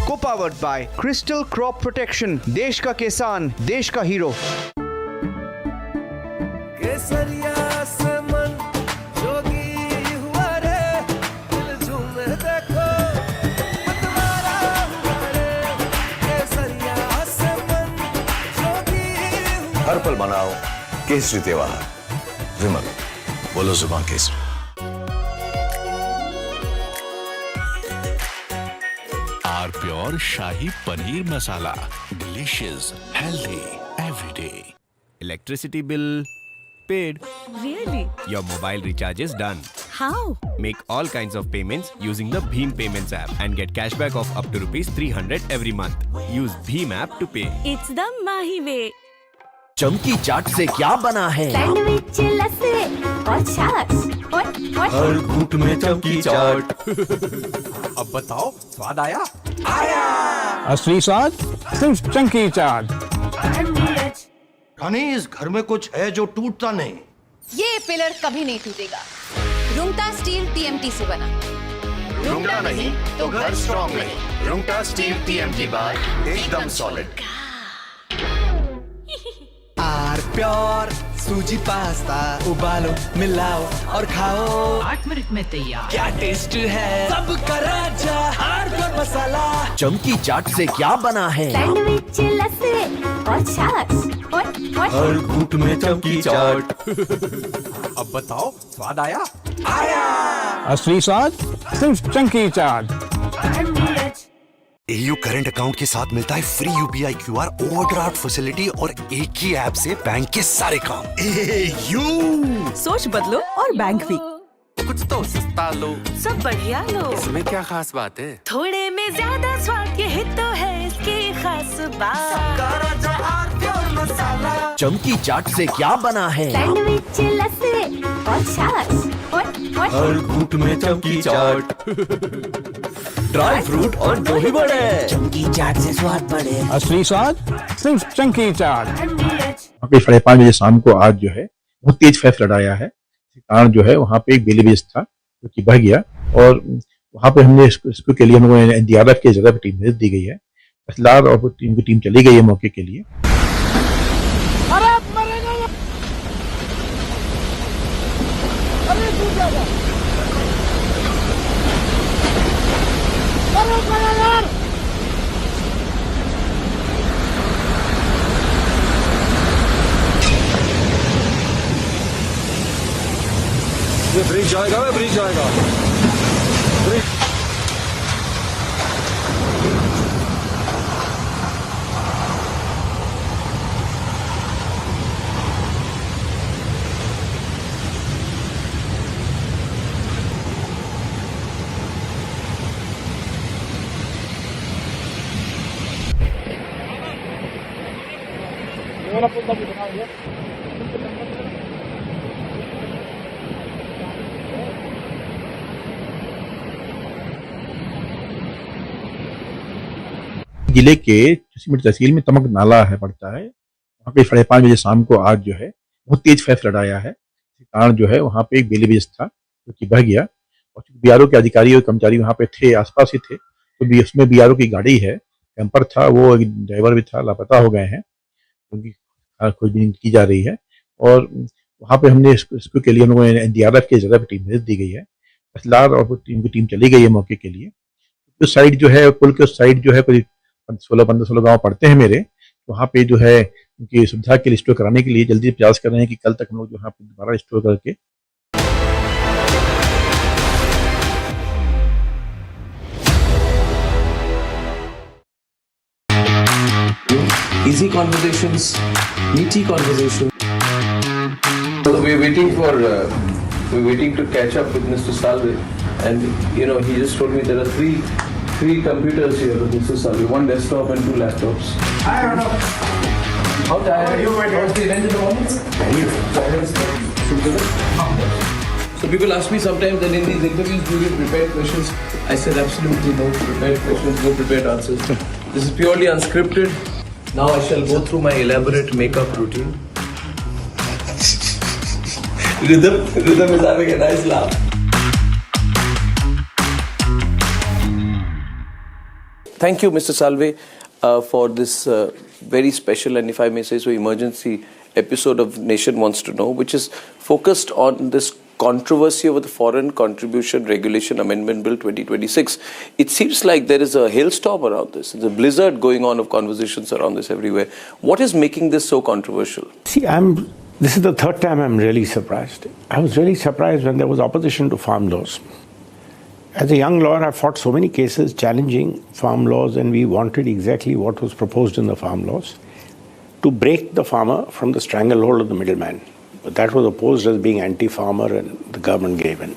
Co-powered by Crystal Crop Protection, Desh ka Kisan, Desh ka Hero. हर पल मनाओ केसरी त्योहार. विमल, बोलो जुबान केसरी. R pure shahi paneer masala, delicious, healthy everyday. Electricity bill paid. Really? Your mobile recharge is done. How? Make all kinds of payments using the Bheem Payments app and get cashback of up to rupees 300 every month. Use Bheem app to pay. It's the Mahi way. चमकी चाट से क्या बना है? Sandwich, लस्सी और छाछ और हर घूंट में चमकी चाट. अब बताओ स्वाद आया? आया. असली स्वाद सिर्फ चमकी चाट. रानी, इस घर में कुछ है जो टूटता नहीं. ये पिलर कभी नहीं टूटेगा. रुंगटा स्टील TMT से बना. रुंगटा नहीं तो घर स्ट्रॉन्ग नहीं. रुंगटा स्टील TMT बार एकदम सॉलिड. आर प्योर सूजी पास्ता उबालो मिलाओ और खाओ 8 मिनट में तैयार। क्या टेस्ट है सबका राजा आरपीआर मसाला। चमकी चाट से क्या बना है? सैंडविच लस्सी और छाछ हर घूंट में चमकी चाट। अब बताओ स्वाद आया? आया। असली स्वाद सिर्फ चंकी चाट। एयू करंट अकाउंट के साथ मिलता है free UPI QR, overdraft facility और एक ही ऐप से बैंक के सारे काम। एयू सोच बदलो और बैंक भी। कुछ तो सस्ता लो, सब बढ़िया लो। इसमें क्या खास बात है? थोड़े में ज्यादा स्वाद, यही तो है इसकी खास बात। मसाला। चमकी चाट से क्या बना है? सैंडविच लस्सी और छाछ हर घूंट में चमकी चाट। ड्राई फ्रूट और दही बड़े। चमकी चाट से स्वाद बढ़े। असली स्वाद सिर्फ चंकी चाट। वहाँ पे 5:30 बजे शाम को आज जो है बहुत तेज फैसला आया है। कारण जो है वहाँ पे एक बेलीबेस था जो कि बह गया और वहाँ पे हमने इसको के लिए हम लोगों ने एनडीआरएफ की जगह पे टीम भेज दी गई है। फैसलार और टीम की टीम चली गई है मौके के लिए। ये ब्रिज जाएगा, ब्रिज जाएगा। जिले के चुसीमिट तहसील में तमक नाला है पड़ता है। वहाँ पे 5:30 बजे शाम को आज जो है बहुत तेज फैसला आया है। कारण जो है वहाँ पे एक बेलीबेस था जो कि बह गया और बीआरओ के अधिकारी और कर्मचारी वहाँ पे थे, आसपास ही थे। तो उसमें बीआरओ की गाड़ी है, कैंपर था, वो ड्राइवर भी था, लापता हो गए हैं क्योंकि खोजबीन की जा रही है। और वहाँ पे हमने इसको के लिए हम लोगों ने एनडीआरएफ की जगह पे टीम भेज दी गई है। फैसलार और टीम की टीम चली गई है मौके के लिए। उस साइड जो है पुल के उस साइड जो है कोई 16 गांव पड़ते हैं मेरे। वहाँ पे जो है उनकी सुविधा के लिए स्टोर कराने के लिए जल्दी प्रयास कर रहे हैं कि कल तक हम लोग जो यहाँ पे दोबारा स्टोर करके Easy conversations, meaty conversations. So we're waiting to catch up with Mr. Salve, and he just told me there are three computers here with Mr. Salve, 1 desktop and 2 laptops. I don't know. How tired are you? How's the event in the morning? So people ask me sometimes that in these interviews do you get prepared questions? I said absolutely no prepared questions, no prepared answers. This is purely unscripted. Now I shall go through my elaborate makeup routine. Rhythm is having a nice laugh. Thank you, Mr. Salve, for this very special and, if I may say so, emergency episode of Nation Wants to Know, which is focused on this controversy over the Foreign Contribution Regulation Amendment Bill 2026. It seems like there is a hailstorm around this. There's a blizzard going on of conversations around this everywhere. What is making this so controversial? See, this is the third time I'm really surprised. I was really surprised when there was opposition to farm laws. As a young lawyer, I fought so many cases challenging farm laws, and we wanted exactly what was proposed in the farm laws, to break the farmer from the stranglehold of the middleman. But that was opposed as being anti-farmer, and the government gave in.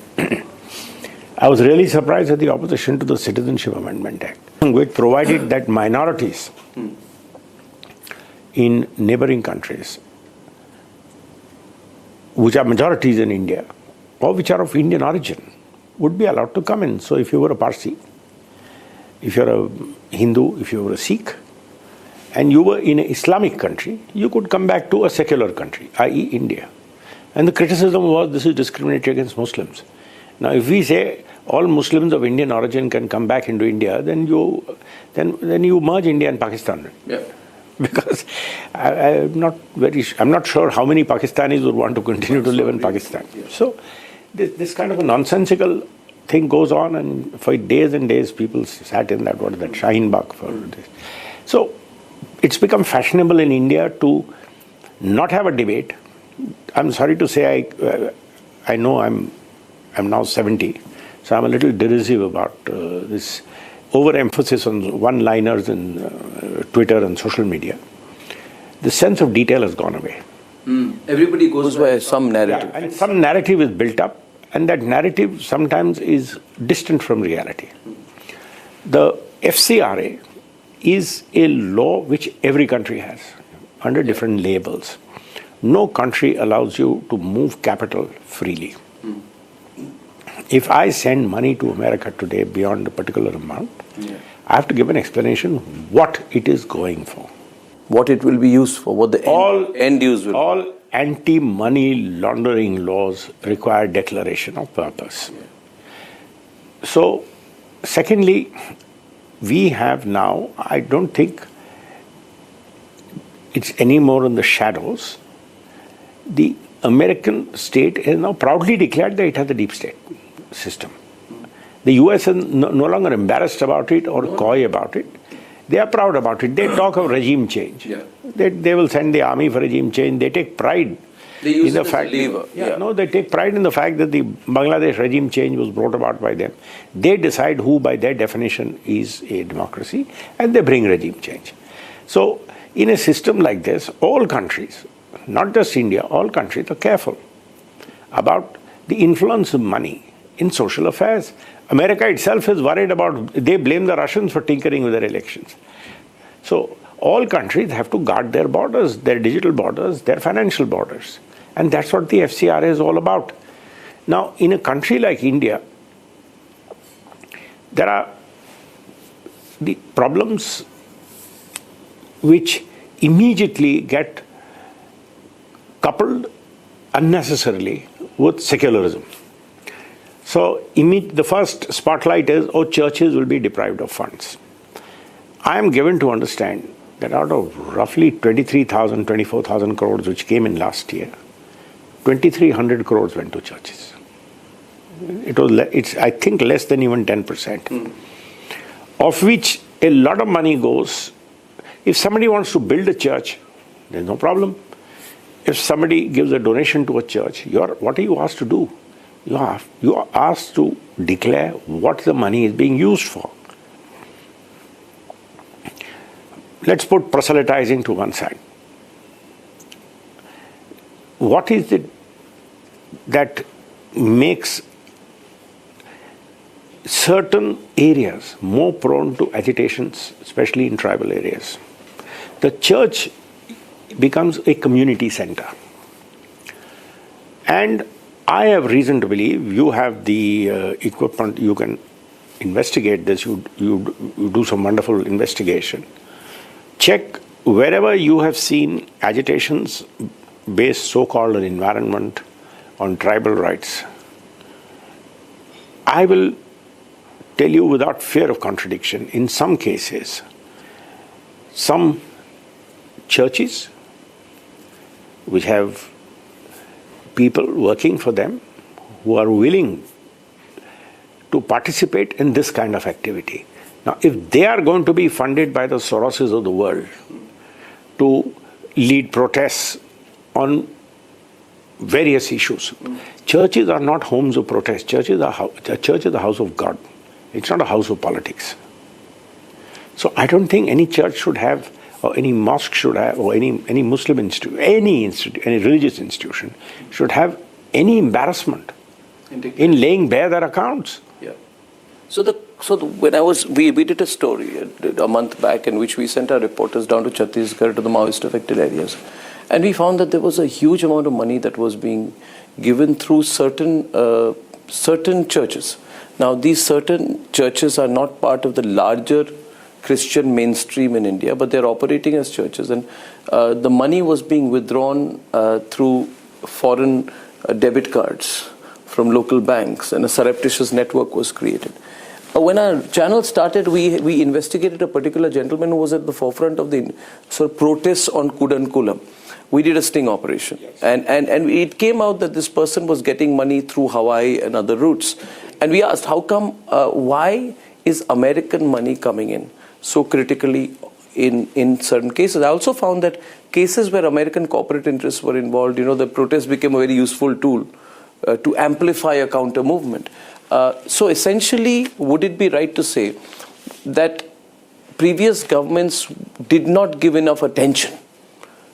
I was really surprised at the opposition to the Citizenship Amendment Act, which provided that minorities in neighboring countries, which are majorities in India, or which are of Indian origin, would be allowed to come in. So if you were a Parsi, if you're a Hindu, if you were a Sikh, and you were in an Islamic country, you could come back to a secular country, i.e. India. And the criticism was this is discriminatory against Muslims. Now if we say all Muslims of Indian origin can come back into India, then you merge India and Pakistan. Yeah. Because I'm not sure how many Pakistanis would want to continue to live in Pakistan. So this kind of a nonsensical thing goes on, and for days and days people sat in that, what is that, Shaheen Bagh for this. So it's become fashionable in India to not have a debate. I'm sorry to say, I know I'm now 70, so I'm a little derisive about this overemphasis on one-liners in Twitter and social media. The sense of detail has gone away. Everybody goes by some narrative. Yeah, and some narrative is built up, and that narrative sometimes is distant from reality. The FCRA is a law which every country has under different labels. No country allows you to move capital freely. If I send money to America today beyond a particular amount, I have to give an explanation what it is going for. What it will be used for, what the end use will be. All anti-money laundering laws require declaration of purpose. So, secondly, we have now, I don't think it's any more in the shadows. The American state has now proudly declared that it has a deep state system. The US is no longer embarrassed about it or coy about it. They are proud about it. They talk of regime change. They will send the army for regime change. They take pride in the fact. No, they take pride in the fact that the Bangladesh regime change was brought about by them. They decide who, by their definition, is a democracy, and they bring regime change. So, in a system like this, all countries, not just India, all countries are careful about the influence of money in social affairs. America itself is worried about, they blame the Russians for tinkering with their elections. So all countries have to guard their borders, their digital borders, their financial borders. And that's what the FCRA is all about. Now, in a country like India, there are the problems which immediately get coupled unnecessarily with secularism. So the first spotlight is, churches will be deprived of funds. I am given to understand that out of roughly 23,000, 24,000 crores which came in last year, 2,300 crores went to churches. It's I think less than even 10%. Of which a lot of money goes, if somebody wants to build a church, there's no problem. If somebody gives a donation to a church, what are you asked to do? You are asked to declare what the money is being used for. Let's put proselytizing to one side. What is it that makes certain areas more prone to agitations, especially in tribal areas? The church becomes a community center. And I have reason to believe, you have the equipment, you can investigate this, you do some wonderful investigation. Check wherever you have seen agitations based so-called on environment, on tribal rights. I will tell you without fear of contradiction, in some cases, some churches which have people working for them who are willing to participate in this kind of activity. Now, if they are going to be funded by the Soroses of the world to lead protests on various issues, churches are not homes of protest. Church is a house of God. It's not a house of politics. So I don't think any church should have, or any mosque should have, or any Muslim institute, any religious institution should have any embarrassment in laying bare their accounts. Yeah. So we did a story a month back in which we sent our reporters down to Chhattisgarh, to the Maoist affected areas, and we found that there was a huge amount of money that was being given through certain churches. Now, these certain churches are not part of the larger Christian mainstream in India, but they're operating as churches, and the money was being withdrawn through foreign debit cards from local banks, and a surreptitious network was created. When our channel started, we investigated a particular gentleman who was at the forefront of the protests on Kudankulam. We did a sting operation. And it came out that this person was getting money through Hawaii and other routes. And we asked, how come, why is American money coming in so critically in certain cases? I also found that cases where American corporate interests were involved, the protest became a very useful tool to amplify a counter movement. So essentially, would it be right to say that previous governments did not give enough attention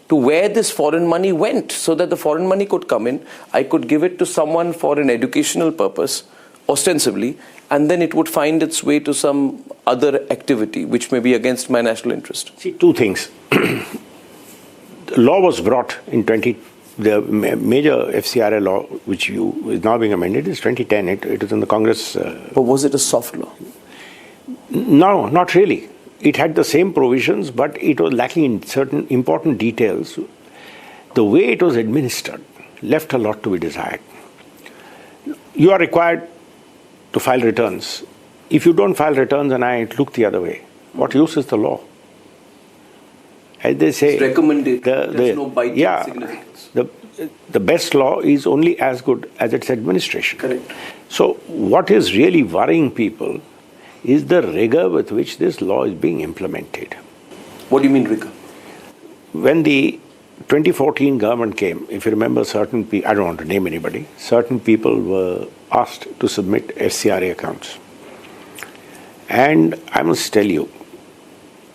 to where this foreign money went, so that the foreign money could come in, I could give it to someone for an educational purpose, ostensibly, and then it would find its way to some other activity which may be against my national interest? See, two things. The law was brought in the major FCRA law, which is now being amended, is 2010. It is in the Congress. But was it a soft law? No, not really. It had the same provisions, but it was lacking in certain important details. The way it was administered left a lot to be desired. You are required to file returns. If you don't file returns and I look the other way, what use is the law? As they say, it's recommended. There's no binding significance. The best law is only as good as its administration. Correct. So what is really worrying people is the rigor with which this law is being implemented. What do you mean rigor? When the 2014 government came, if you remember, certain people, I don't want to name anybody, certain people were asked to submit FCRA accounts. And I must tell you,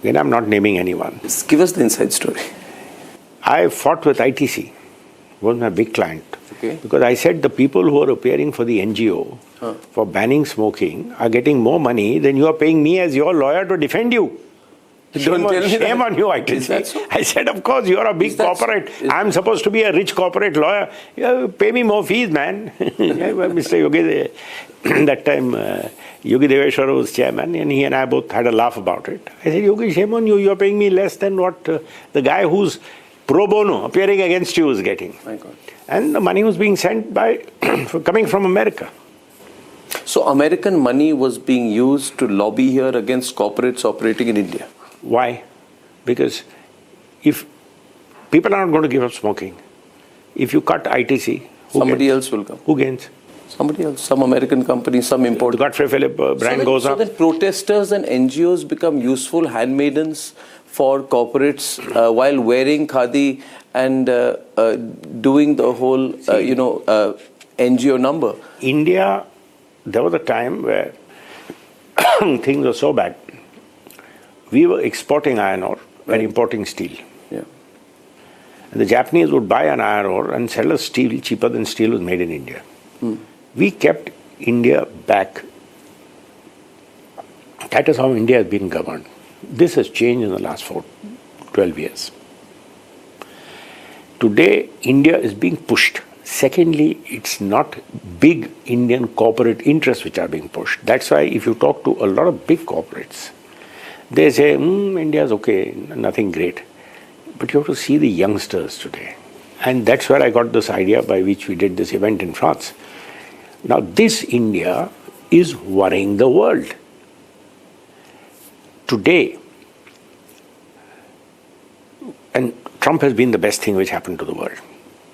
again, I'm not naming anyone. Just give us the inside story. I fought with ITC, was my big client. Okay. Because I said the people who are appearing for the NGO for banning smoking are getting more money than you are paying me as your lawyer to defend you. Shame on you, ITC. So? I said, of course, you are a big corporate. I'm supposed to be a rich corporate lawyer. You pay me more fees, man. Mr. Yogi, that time, Yogi Deveshwara was chairman, and he and I both had a laugh about it. I said, Yogi, shame on you. You are paying me less than what the guy who's pro bono appearing against you is getting. My God. And the money was being sent coming from America. So American money was being used to lobby here against corporates operating in India. Why? Because if people are not going to give up smoking, if you cut ITC, somebody else will come. Who gains? Somebody else, some American company, some import. Godfrey Philip brand goes up. So then protesters and NGOs become useful handmaidens for corporates while wearing khadi and doing the whole, NGO number. India, there was a time where things were so bad. We were exporting iron ore and importing steel. Yeah. And the Japanese would buy an iron ore and sell us steel cheaper than steel was made in India. We kept India back. That is how India has been governed. This has changed in the last 12 years. Today, India is being pushed. Secondly, it's not big Indian corporate interests which are being pushed. That's why if you talk to a lot of big corporates, they say, India is okay, nothing great. But you have to see the youngsters today. And that's where I got this idea by which we did this event in France. Now, this India is worrying the world. Today, and Trump has been the best thing which happened to the world.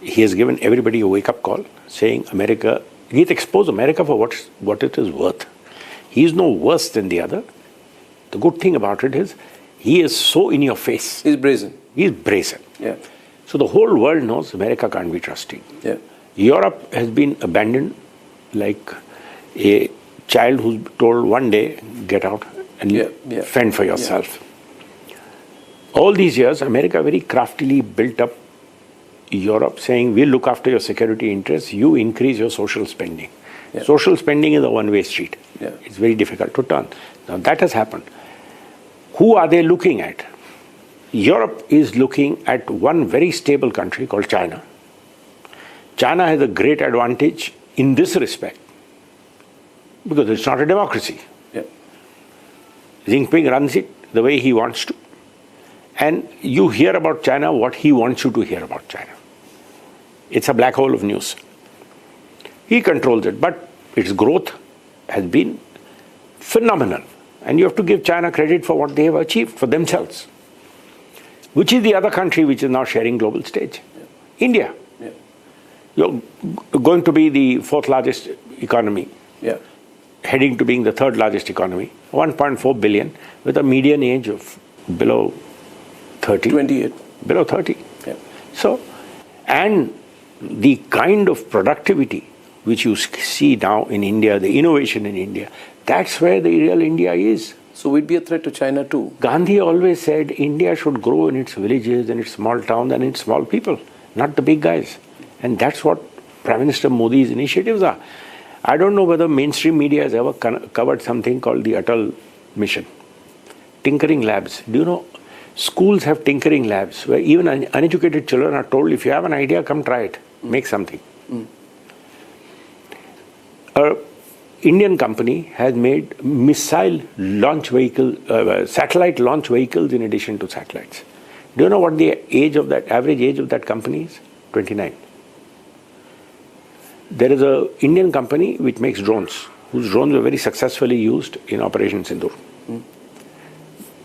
He has given everybody a wake-up call, saying America, he's exposed America for what it is worth. He is no worse than the other. The good thing about it is, he is so in your face. He's brazen. He's brazen. Yeah. So the whole world knows America can't be trusted. Yeah. Europe has been abandoned like a child who's told one day, get out and fend for yourself. All these years, America very craftily built up Europe, saying, we'll look after your security interests, you increase your social spending. Yeah. Social spending is a one-way street. Yeah. It's very difficult to turn. Now that has happened. Who are they looking at? Europe is looking at one very stable country called China. China has a great advantage in this respect because it's not a democracy. Yeah. Jinping runs it the way he wants to. And you hear about China what he wants you to hear about China. It's a black hole of news. He controls it, but its growth has been phenomenal. And you have to give China credit for what they have achieved for themselves. Which is the other country which is now sharing global stage? India. You're going to be the 4th largest economy. Heading to being the 3rd largest economy. 1.4 billion with a median age of below 30. 28. Below 30. So, and the kind of productivity which you see now in India, the innovation in India, that's where the real India is. So we'd be a threat to China too. Gandhi always said India should grow in its villages, in its small towns and in its small people, not the big guys. And that's what Prime Minister Modi's initiatives are. I don't know whether mainstream media has ever covered something called the Atal Mission. Tinkering labs. Do you know, schools have tinkering labs where even uneducated children are told, if you have an idea, come try it, make something. An Indian company has made missile launch vehicle, satellite launch vehicles in addition to satellites. Do you know what the average age of that company is? 29. There is an Indian company which makes drones, whose drones were very successfully used in Operation Sindoor.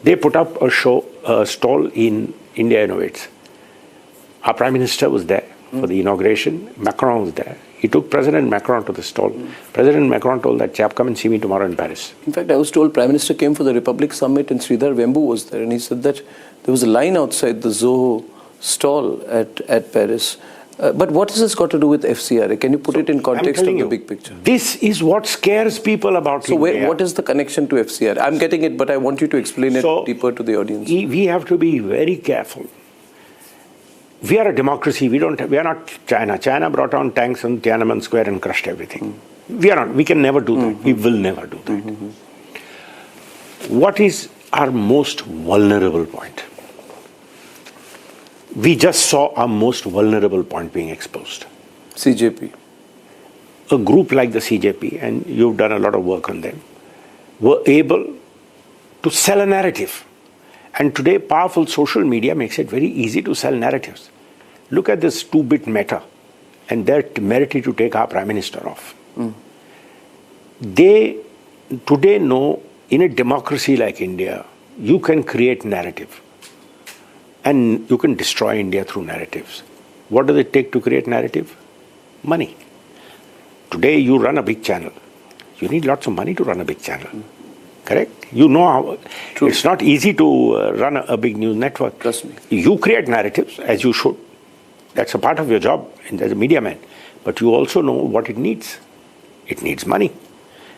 They put up a stall in India Innovates. Our Prime Minister was there for the inauguration. Macron was there. He took President Macron to the stall. President Macron told that chap, come and see me tomorrow in Paris. In fact, I was told Prime Minister came for the Republic Summit and Sridhar Vembu was there. And he said that there was a line outside the Zoho stall at Paris. But what has this got to do with FCRA? Can you put it in context of the big picture? This is what scares people about India. So what is the connection to FCRA? I'm getting it, but I want you to explain it deeper to the audience. We have to be very careful. We are a democracy. We are not China. China brought down tanks on Tiananmen Square and crushed everything. We are not. We can never do that. We will never do that. What is our most vulnerable point? We just saw our most vulnerable point being exposed. CJP. A group like the CJP, and you've done a lot of work on them, were able to sell a narrative. And today, powerful social media makes it very easy to sell narratives. Look at this 2-bit Meta and their temerity to take our Prime Minister off. They today know in a democracy like India, you can create narrative. And you can destroy India through narratives. What does it take to create narrative? Money. Today you run a big channel. You need lots of money to run a big channel. Correct? You know how it's not easy to run a big news network. Trust me. You create narratives, as you should. That's a part of your job as a media man. But you also know what it needs. It needs money.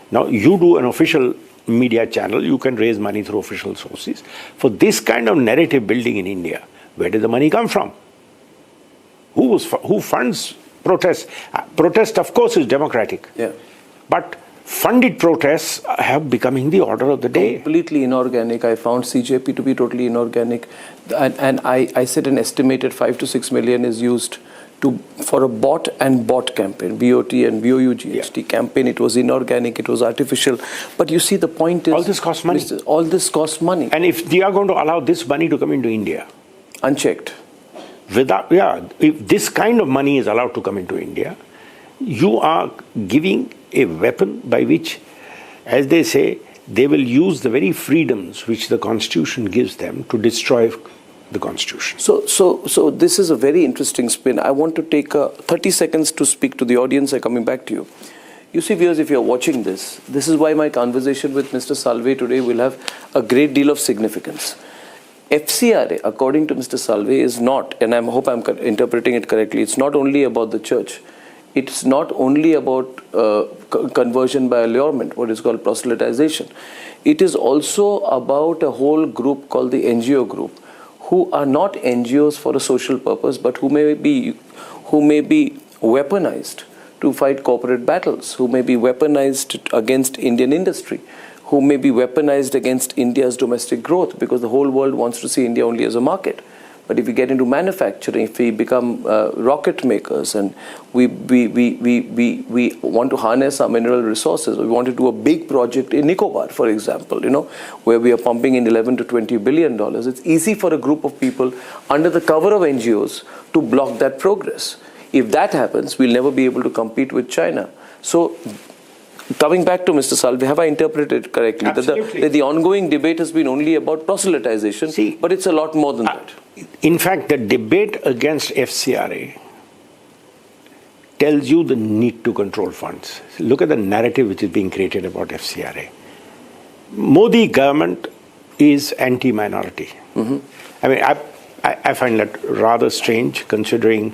Now you do an official media channel, you can raise money through official sources. For this kind of narrative building in India, where did the money come from? Who funds protests? Protest, of course, is democratic. But funded protests have becoming the order of the day. Completely inorganic. I found CJP to be totally inorganic. And I said an estimated 5 to 6 million is used for a bot and bot campaign, BOT and BOUGHT campaign. It was inorganic, it was artificial. But you see, the point is... all this costs money. All this costs money. And if they are going to allow this money to come into India... unchecked. If this kind of money is allowed to come into India, you are giving a weapon by which, as they say, they will use the very freedoms which the Constitution gives them to destroy the Constitution. So this is a very interesting spin. I want to take 30 seconds to speak to the audience. I'm coming back to you. You see, viewers, if you're watching this is why my conversation with Mr. Salve today will have a great deal of significance. FCRA, according to Mr. Salve, is not, and I hope I'm interpreting it correctly, it's not only about the church. It's not only about conversion by allurement, what is called proselytization. It is also about a whole group called the NGO group, who are not NGOs for a social purpose, but who may be weaponized to fight corporate battles, who may be weaponized against Indian industry, who may be weaponized against India's domestic growth, because the whole world wants to see India only as a market. But if we get into manufacturing, if we become rocket makers, and we want to harness our mineral resources, we want to do a big project in Nicobar, for example, where we are pumping in 11 to 20 billion dollars, it's easy for a group of people under the cover of NGOs to block that progress. If that happens, we'll never be able to compete with China. So coming back to Mr. Salvi, have I interpreted correctly? Absolutely. That the ongoing debate has been only about proselytization, but it's a lot more than that. In fact, the debate against FCRA tells you the need to control funds. Look at the narrative which is being created about FCRA. Modi government is anti-minority. I mean, I find that rather strange considering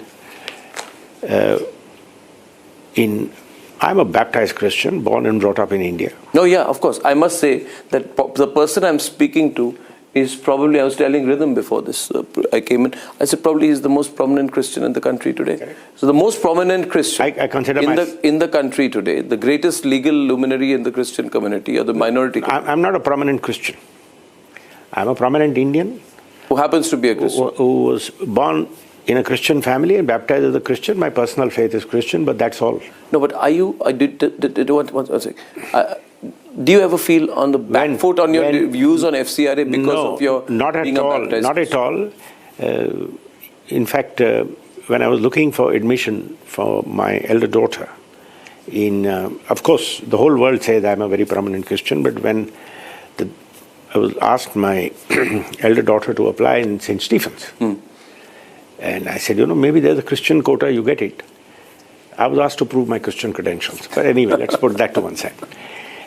I'm a baptized Christian, born and brought up in India. No, yeah, of course. I must say that the person I'm speaking to is probably, I was telling Rhythm before this, I came in, I said probably he's the most prominent Christian in the country today. Correct. So the most prominent Christian I consider in the country today, the greatest legal luminary in the Christian community or the minority community. I'm not a prominent Christian. I'm a prominent Indian. Who happens to be a Christian. Who was born in a Christian family and baptized as a Christian. My personal faith is Christian, but that's all. No, but are you, do you ever feel on the back foot on your views on FCRA because of your being a baptized Not at all. In fact, when I was looking for admission for my elder daughter, of course, the whole world says I'm a very prominent Christian, but when I was asked my elder daughter to apply in St. Stephen's, and I said, maybe there's a Christian quota, you get it. I was asked to prove my Christian credentials. But anyway, let's put that to one side.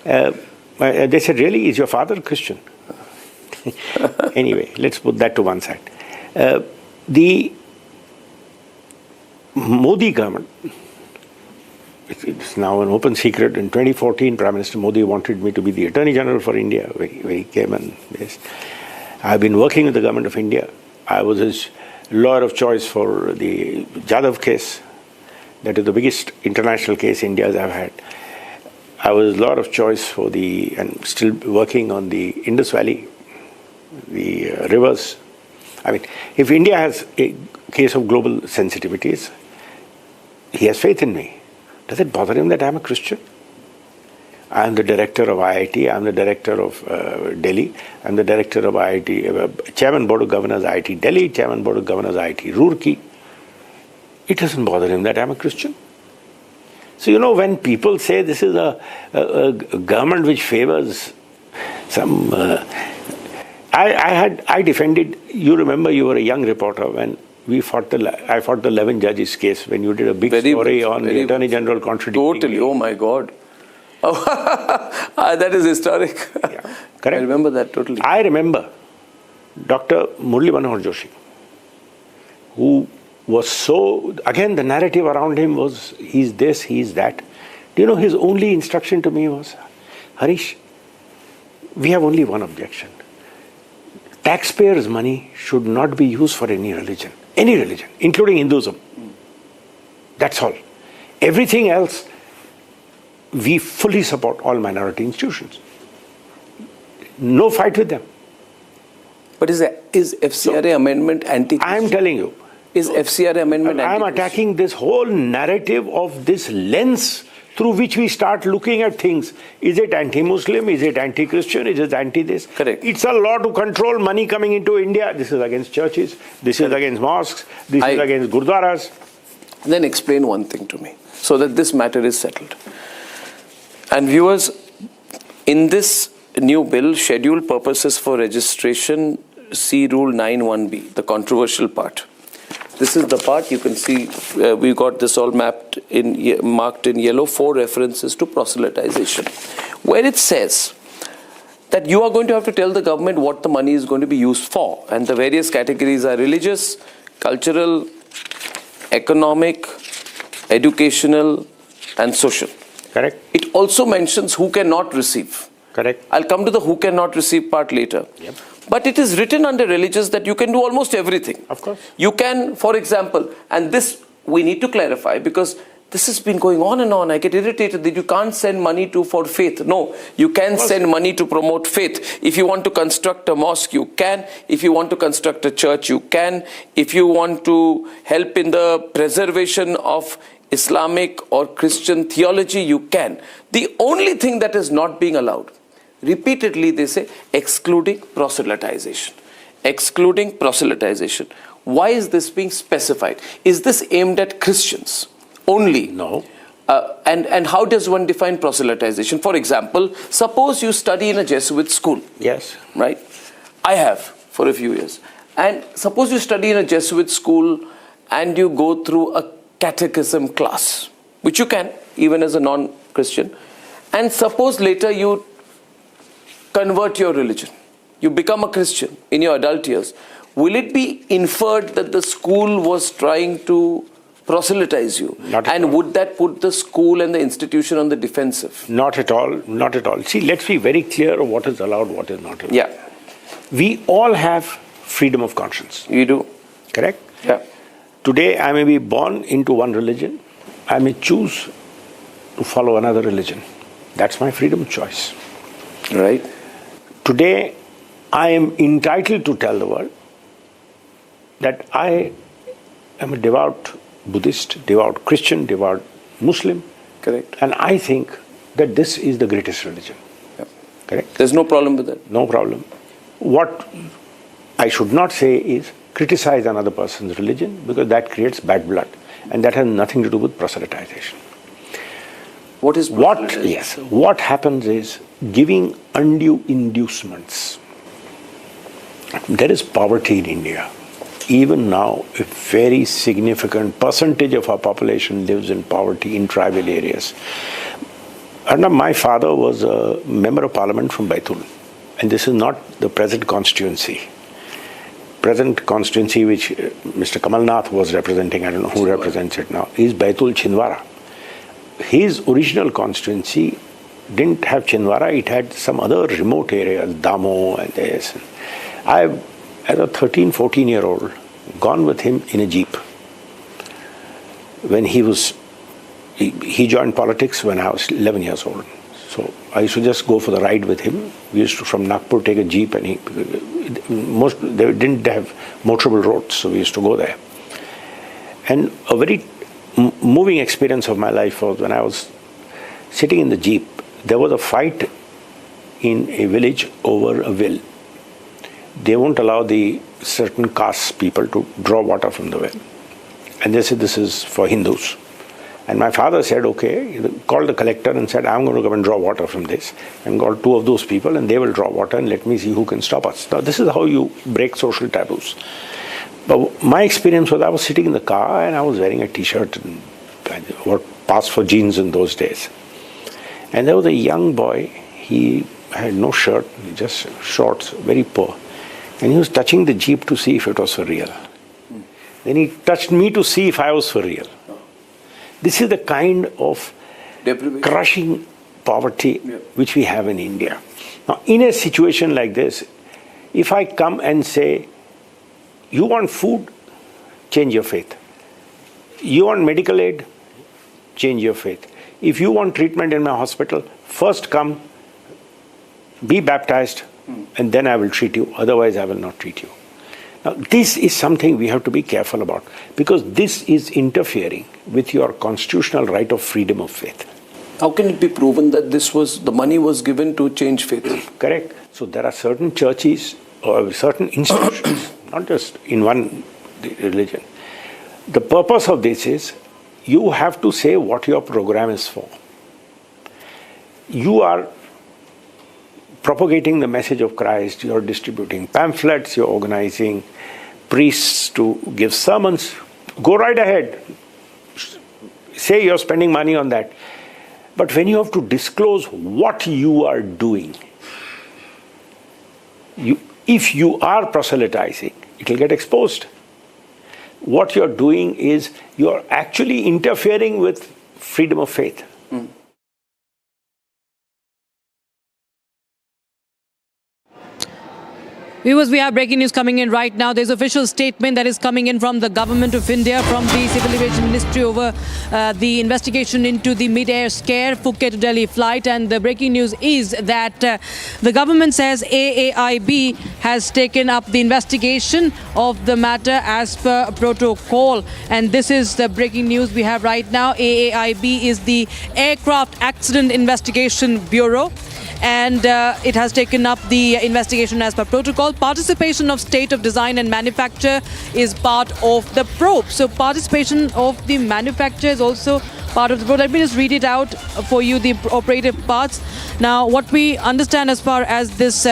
They said, really, is your father Christian? Anyway, let's put that to one side. The Modi government, it's now an open secret. In 2014, Prime Minister Modi wanted me to be the Attorney General for India, where he came and yes. I've been working with the government of India. I was his lawyer of choice for the Jadhav case. That is the biggest international case India has ever had. I was lawyer of choice for and still working on the Indus Valley, the rivers. I mean, if India has a case of global sensitivities, he has faith in me. Does it bother him that I'm a Christian? I'm the director of IIT, I'm the director of Delhi, I'm the director of IIT, Chairman Board of Governors IIT Delhi, Chairman Board of Governors IIT Roorkee. It doesn't bother him that I'm a Christian. So, when people say this is a government which favors some... I defended, you remember you were a young reporter when I fought the 11 judges case when you did a big story on the Attorney General contradicting. Totally, oh my God. That is historic. Yeah, correct. I remember that totally. I remember Dr. Murli Manohar Joshi, who was so, again the narrative around him was he's this, he's that. Do you know his only instruction to me was, Harish, we have only one objection. Taxpayers' money should not be used for any religion, including Hinduism. That's all. Everything else, we fully support all minority institutions. No fight with them. But is FCRA amendment anti-Christian? I'm telling you. Is FCRA amendment I'm attacking this whole narrative of this lens through which we start looking at things. Is it anti-Muslim? Is it anti-Christian? Is it anti-this? Correct. It's a law to control money coming into India. This is against churches. This is against mosques. This is against gurdwaras. Then explain one thing to me so that this matter is settled. And viewers, in this new bill, scheduled purposes for registration, see Rule 9(1)(b), the controversial part. This is the part you can see, we got this all marked in yellow, 4 references to proselytization, where it says that you are going to have to tell the government what the money is going to be used for. And the various categories are religious, cultural, economic, educational, and social. Correct. It also mentions who cannot receive. Correct. I'll come to the who cannot receive part later. Yep. But it is written under religious that you can do almost everything. Of course. You can, for example, and this we need to clarify because this has been going on and on. I get irritated that you can't send money for faith. No, you can send money to promote faith. If you want to construct a mosque, you can. If you want to construct a church, you can. If you want to help in the preservation of Islamic or Christian theology, you can. The only thing that is not being allowed, repeatedly they say, excluding proselytization. Excluding proselytization. Why is this being specified? Is this aimed at Christians only? No. And how does one define proselytization? For example, suppose you study in a Jesuit school. Yes. Right? I have for a few years. And suppose you study in a Jesuit school and you go through a catechism class, which you can, even as a non-Christian. And suppose later you convert your religion. You become a Christian in your adult years. Will it be inferred that the school was trying to proselytize you? Not at and all. would that put the school and the institution on the defensive? Not at all. Not at all. See, let's be very clear of what is allowed, what is not allowed. Yeah. We all have freedom of conscience. You do. Correct? Yeah. Today, I may be born into one religion. I may choose to follow another religion. That's my freedom of choice. Right. Today, I am entitled to tell the world that I am a devout Buddhist, devout Christian, devout Muslim. Correct. And I think that this is the greatest religion. Yeah. Correct? There's no problem with that. No problem. What I should not say is criticize another person's religion, because that creates bad blood. And that has nothing to do with proselytization. What is proselytization? Yes. What happens is giving undue inducements. There is poverty in India. Even now, a very significant percentage of our population lives in poverty in tribal areas. And my father was a member of parliament from Baitul. And this is not the present constituency. Present constituency which Mr. Kamal Nath was representing, I don't know who represents it now, is Baitul Chhindwara. His original constituency didn't have Chhindwara, it had some other remote areas, Damo and this. I've, as a 13, 14-year-old, gone with him in a jeep. When he joined politics when I was 11 years old. So I used to just go for the ride with him. We used to, from Nagpur, take a jeep, and they didn't have motorable roads, so we used to go there. And a very moving experience of my life was when I was sitting in the jeep. There was a fight in a village over a well. They won't allow the certain caste people to draw water from the well. And they said this is for Hindus. And my father said, okay, he called the collector and said, I'm going to come and draw water from this. And called two of those people, and they will draw water, and let me see who can stop us. Now, this is how you break social taboos. But my experience was I was sitting in the car, and I was wearing a t-shirt, and what passed for jeans in those days. And there was a young boy, he had no shirt, just shorts, very poor. And he was touching the jeep to see if it was for real. Then he touched me to see if I was for real. This is the kind of crushing poverty which we have in India. Now, in a situation like this, if I come and say, you want food, change your faith. You want medical aid, change your faith. If you want treatment in my hospital, first come, be baptized, and then I will treat you. Otherwise, I will not treat you. Now, this is something we have to be careful about, because this is interfering with your constitutional right of freedom of faith. How can it be proven that the money was given to change faith? Correct. So there are certain churches or certain institutions, not just in one religion. The purpose of this is you have to say what your program is for. You are propagating the message of Christ, you're distributing pamphlets, you're organizing priests to give sermons. Go right ahead. Say you're spending money on that. But when you have to disclose what you are doing, if you are proselytizing, it will get exposed. What you're doing is you're actually interfering with freedom of faith. Viewers, we have breaking news coming in right now. There's official statement that is coming in from the Government of India, from the Civil Aviation Ministry over the investigation into the mid-air scare Phuket to Delhi flight. And the breaking news is that the government says AAIB has taken up the investigation of the matter as per protocol. And this is the breaking news we have right now. AAIB is the Aircraft Accident Investigation Bureau, and it has taken up the investigation as per protocol. Participation of state of design and manufacture is part of the probe. So participation of the manufacturer is also part of the report. Let me just read it out for you, the operative parts. Now, what we understand as far as this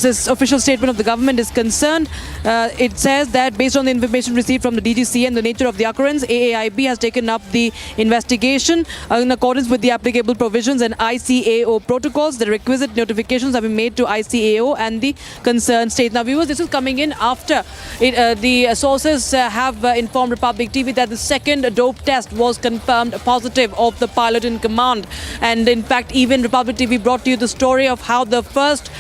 is official statement of the government is concerned. It says that based on the information received from the DGCA and the nature of the occurrence, AAIB has taken up the investigation in accordance with the applicable provisions and ICAO protocols. The requisite notifications have been made to ICAO and the concerned state. Now, viewers, this is coming in after the sources have informed Republic TV that the second dope test was confirmed positive of the pilot in command. And in fact, even Republic TV brought to you the story of how the first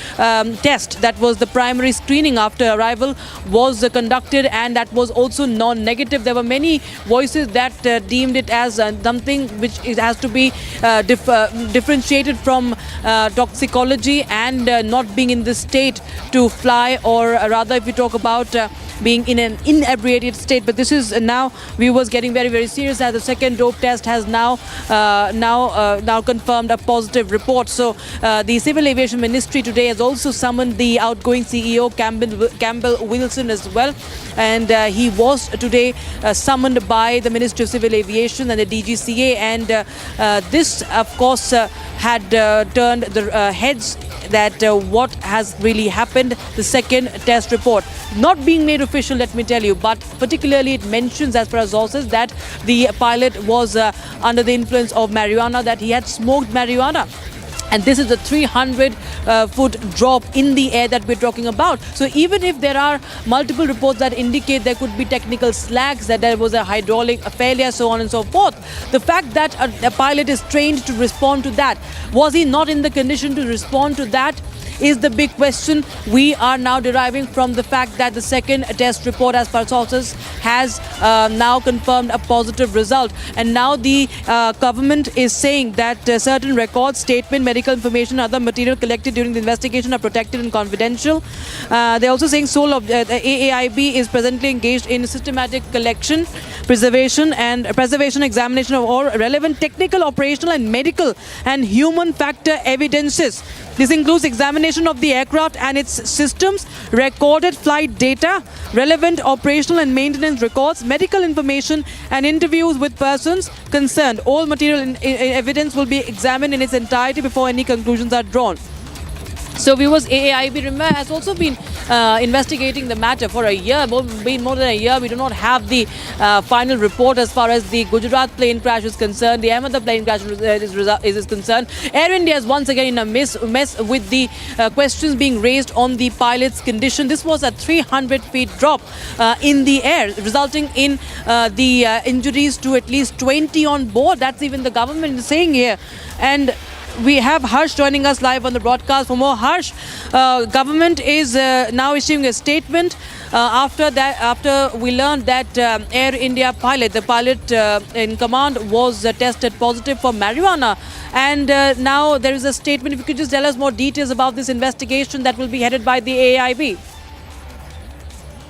test, that was the primary screening after arrival, was conducted, and that was also non-negative. There were many voices that deemed it as something which has to be differentiated from toxicology and not being in the state to fly, or rather if you talk about being in an inebriated state. But this is now viewers getting very, very serious, as the second dope test has now confirmed a positive report. So the Civil Aviation Ministry today has also summoned the outgoing CEO Campbell Wilson as well, and he was today summoned by the Ministry of Civil Aviation and the DGCA, and this of course had turned the heads that what has really happened. The second test report not being made official, let me tell you, but particularly it mentions, as per our sources, that the pilot was under the influence of marijuana, that he had smoked marijuana. And this is a 300-foot drop in the air that we're talking about. So even if there are multiple reports that indicate there could be technical slacks, that there was a hydraulic failure, so on and so forth, the fact that a pilot is trained to respond to that, was he not in the condition to respond to that, is the big question we are now deriving from the fact that the second test report, as per sources, has now confirmed a positive result. And now the government is saying that certain records, statement, medical information, other material collected during the investigation are protected and confidential. They're also saying AAIB is presently engaged in systematic collection, preservation, examination of all relevant technical, operational and medical and human factor evidences. This includes examination of the aircraft and its systems, recorded flight data, relevant operational and maintenance records, medical information and interviews with persons concerned. All material evidence will be examined in its entirety before any conclusions are drawn. So viewers, AAIB, remember, has also been investigating the matter for a year, more than a year. We do not have the final report as far as the Gujarat plane crash is concerned, the Ahmedabad plane crash is concerned. Air India is once again in a mess with the questions being raised on the pilot's condition. This was a 300-feet drop in the air, resulting in the injuries to at least 20 on board. That's even the government is saying here. And we have Harsh joining us live on the broadcast. For more, Harsh, government is now issuing a statement after we learned that Air India pilot, the pilot in command, was tested positive for marijuana. And now there is a statement. If you could just tell us more details about this investigation that will be headed by the AAIB.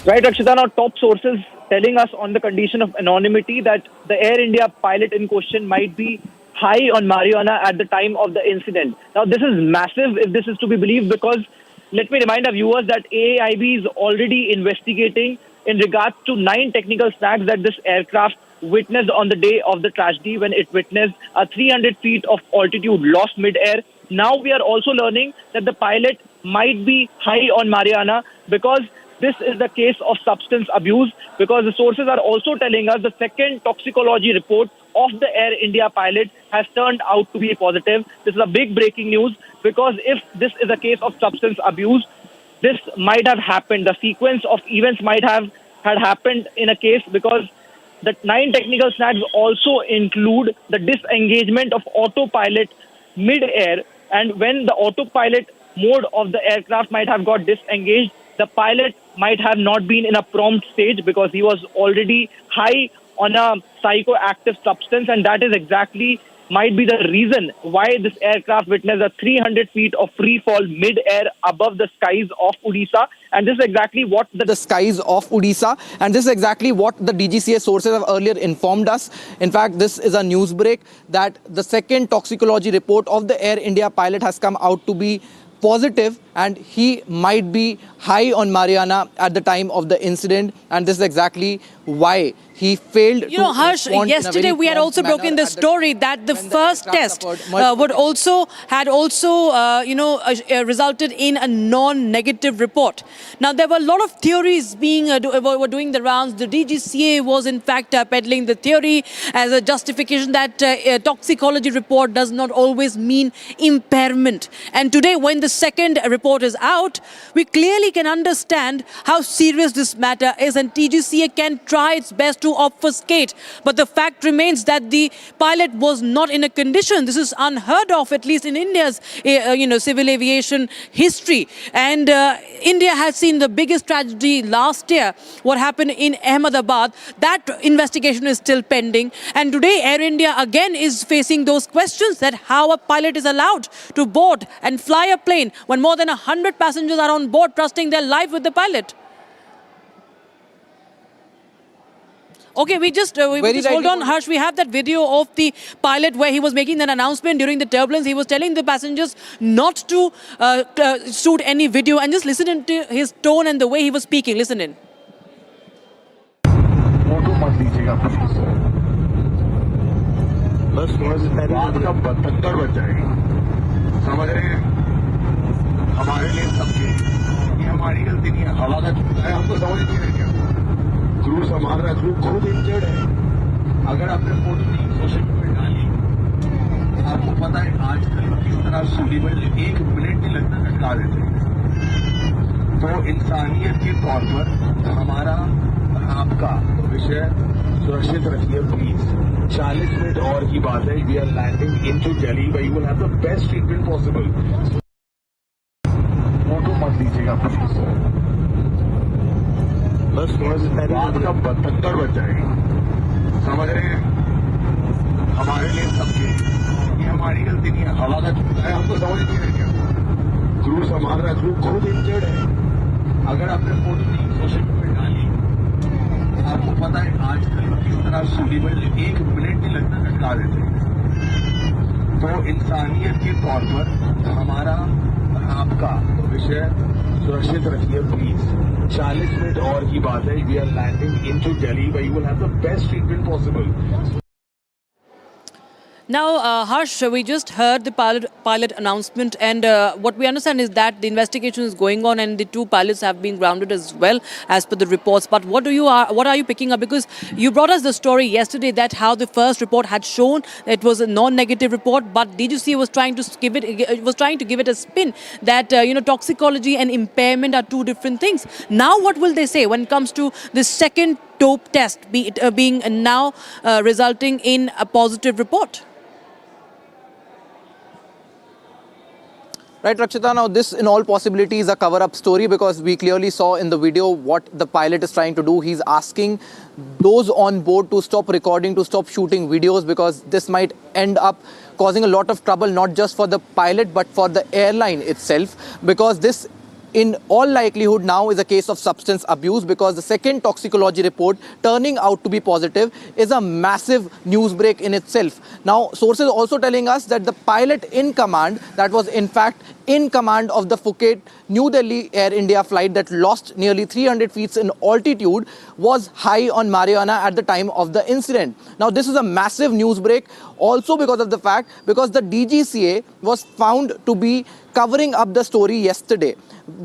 Right, Akshita. Now, top sources telling us on the condition of anonymity that the Air India pilot in question might be high on marijuana at the time of the incident. Now, this is massive if this is to be believed, because let me remind our viewers that AAIB is already investigating in regards to 9 technical snags that this aircraft witnessed on the day of the tragedy, when it witnessed a 300 feet of altitude lost mid-air. Now we are also learning that the pilot might be high on marijuana, because this is the case of substance abuse, because the sources are also telling us the second toxicology report of the Air India pilot has turned out to be positive. This is a big breaking news, because if this is a case of substance abuse, this might have happened. The sequence of events might have had happened in a case, because the 9 technical snags also include the disengagement of autopilot mid-air, and when the autopilot mode of the aircraft might have got disengaged, the pilot might have not been in a prompt stage because he was already high on a psychoactive substance, and that is exactly might be the reason why this aircraft witnessed a 300 feet of free fall mid-air above the skies of Odisha. And this is exactly what the skies of Odisha, and this is exactly what the DGCA sources have earlier informed us. In fact, this is a news break that the second toxicology report of the Air India pilot has come out to be positive. and he might be high on marijuana at the time of the incident, and this is exactly why he failed You know, Harsh, yesterday we had also broken the story that the first test had resulted in a non-negative report. Now, there were a lot of theories were doing the rounds. The DGCA was in fact peddling the theory as a justification that a toxicology report does not always mean impairment. And today, when the second report is out, we clearly can understand how serious this matter is, and TGCA can try its best to obfuscate. But the fact remains that the pilot was not in a condition. This is unheard of, at least in India's civil aviation history. And India has seen the biggest tragedy last year, what happened in Ahmedabad. That investigation is still pending. And today, Air India again is facing those questions that how a pilot is allowed to board and fly a plane when more than 100 passengers are on board trusting their life with the pilot. Okay, we just hold on, Harsh. We have that video of the pilot where he was making that announcement during the turbulence. He was telling the passengers not to shoot any video, and just listen to his tone and the way he was speaking. Listen in. बस रात का 72 बज जाएगी, समझ रहे हैं? हमारे लिए सबके ये हमारी गलती नहीं है, हवा का टुकड़ा है, हमको समझ नहीं है क्या? क्रू संभाल रहा है, क्रू खुद इंजर्ड है। अगर आपने फोटो नहीं सोशल मीडिया डाली, आपको पता है आजकल किस तरह सूली पर 1 मिनट नहीं लगता कटका देते हैं। तो इंसानियत के तौर पर हमारा आपका विषय सुरक्षित रखिए प्लीज। 40 मिनट और की बात है। We are landing into Delhi, we will have the best treatment possible. Photo मत लीजिएगा प्लीज। बस रात का 72 बज जाएगी, समझ रहे हैं? हमारे लिए सबके ये हमारी गलती नहीं है, हवा का टुकड़ा है, हमको समझ नहीं है क्या? क्रू संभाल रहा है, क्रू खुद इंजर्ड है। अगर आपने फोटो नहीं सोशल मीडिया डाली, आपको पता है आजकल किस तरह सूली पर 1 मिनट नहीं लगता कटका देते हैं। तो इंसानियत के तौर पर हमारा आपका विषय सुरक्षित रखिए प्लीज। 40 मिनट और की बात है। We are landing into Delhi, we will have the best treatment possible. Now, Harsh, we just heard the pilot announcement, and what we understand is that the investigation is going on, and the 2 pilots have been grounded as well, as per the reports. But what are you picking up? Because you brought us the story yesterday that how the first report had shown it was a non-negative report, but DGCA was trying to give it a spin that toxicology and impairment are 2 different things. Now, what will they say when it comes to the second dope test being now resulting in a positive report? Right, Rakshita, now this in all possibility is a cover-up story, because we clearly saw in the video what the pilot is trying to do. He's asking those on board to stop recording, to stop shooting videos, because this might end up causing a lot of trouble, not just for the pilot but for the airline itself, because this in all likelihood now is a case of substance abuse, because the second toxicology report turning out to be positive is a massive news break in itself. Now, sources also telling us that the pilot in command, that was in fact in command of the Phuket New Delhi Air India flight that lost nearly 300 feet in altitude, was high on marijuana at the time of the incident. Now, this is a massive news break also because of the fact, because the DGCA was found to be covering up the story yesterday,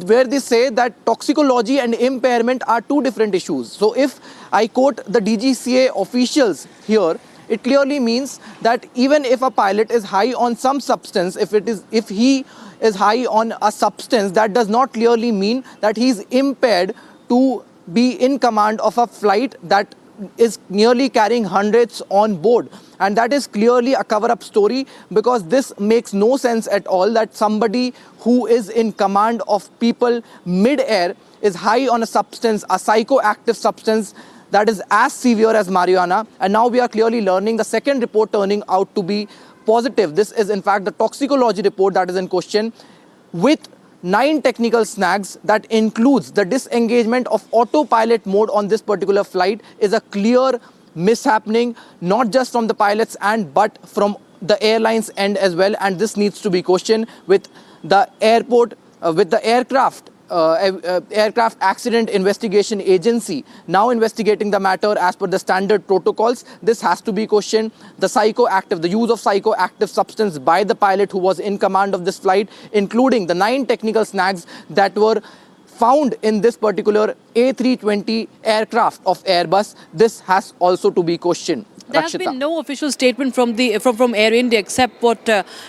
where they say that toxicology and impairment are 2 different issues. So if I quote the DGCA officials here, it clearly means that even if a pilot is high on some substance, if he is high on a substance, that does not clearly mean that he is impaired to be in command of a flight that is nearly carrying hundreds on board. And that is clearly a cover-up story, because this makes no sense at all, that somebody who is in command of people mid-air is high on a substance, a psychoactive substance that is as severe as marijuana. And now we are clearly learning the second report turning out to be positive. This is in fact the toxicology report that is in question, with 9 technical snags that includes the disengagement of autopilot mode on this particular flight is a clear mishappening, not just from the pilot's end but from the airline's end as well, and this needs to be questioned, with the airport with the aircraft accident investigation agency now investigating the matter as per the standard protocols. This has to be questioned. The use of psychoactive substance by the pilot who was in command of this flight, including the 9 technical snags that were found in this particular A320 aircraft of Airbus. This has also to be questioned. There has been no official statement from Air India except what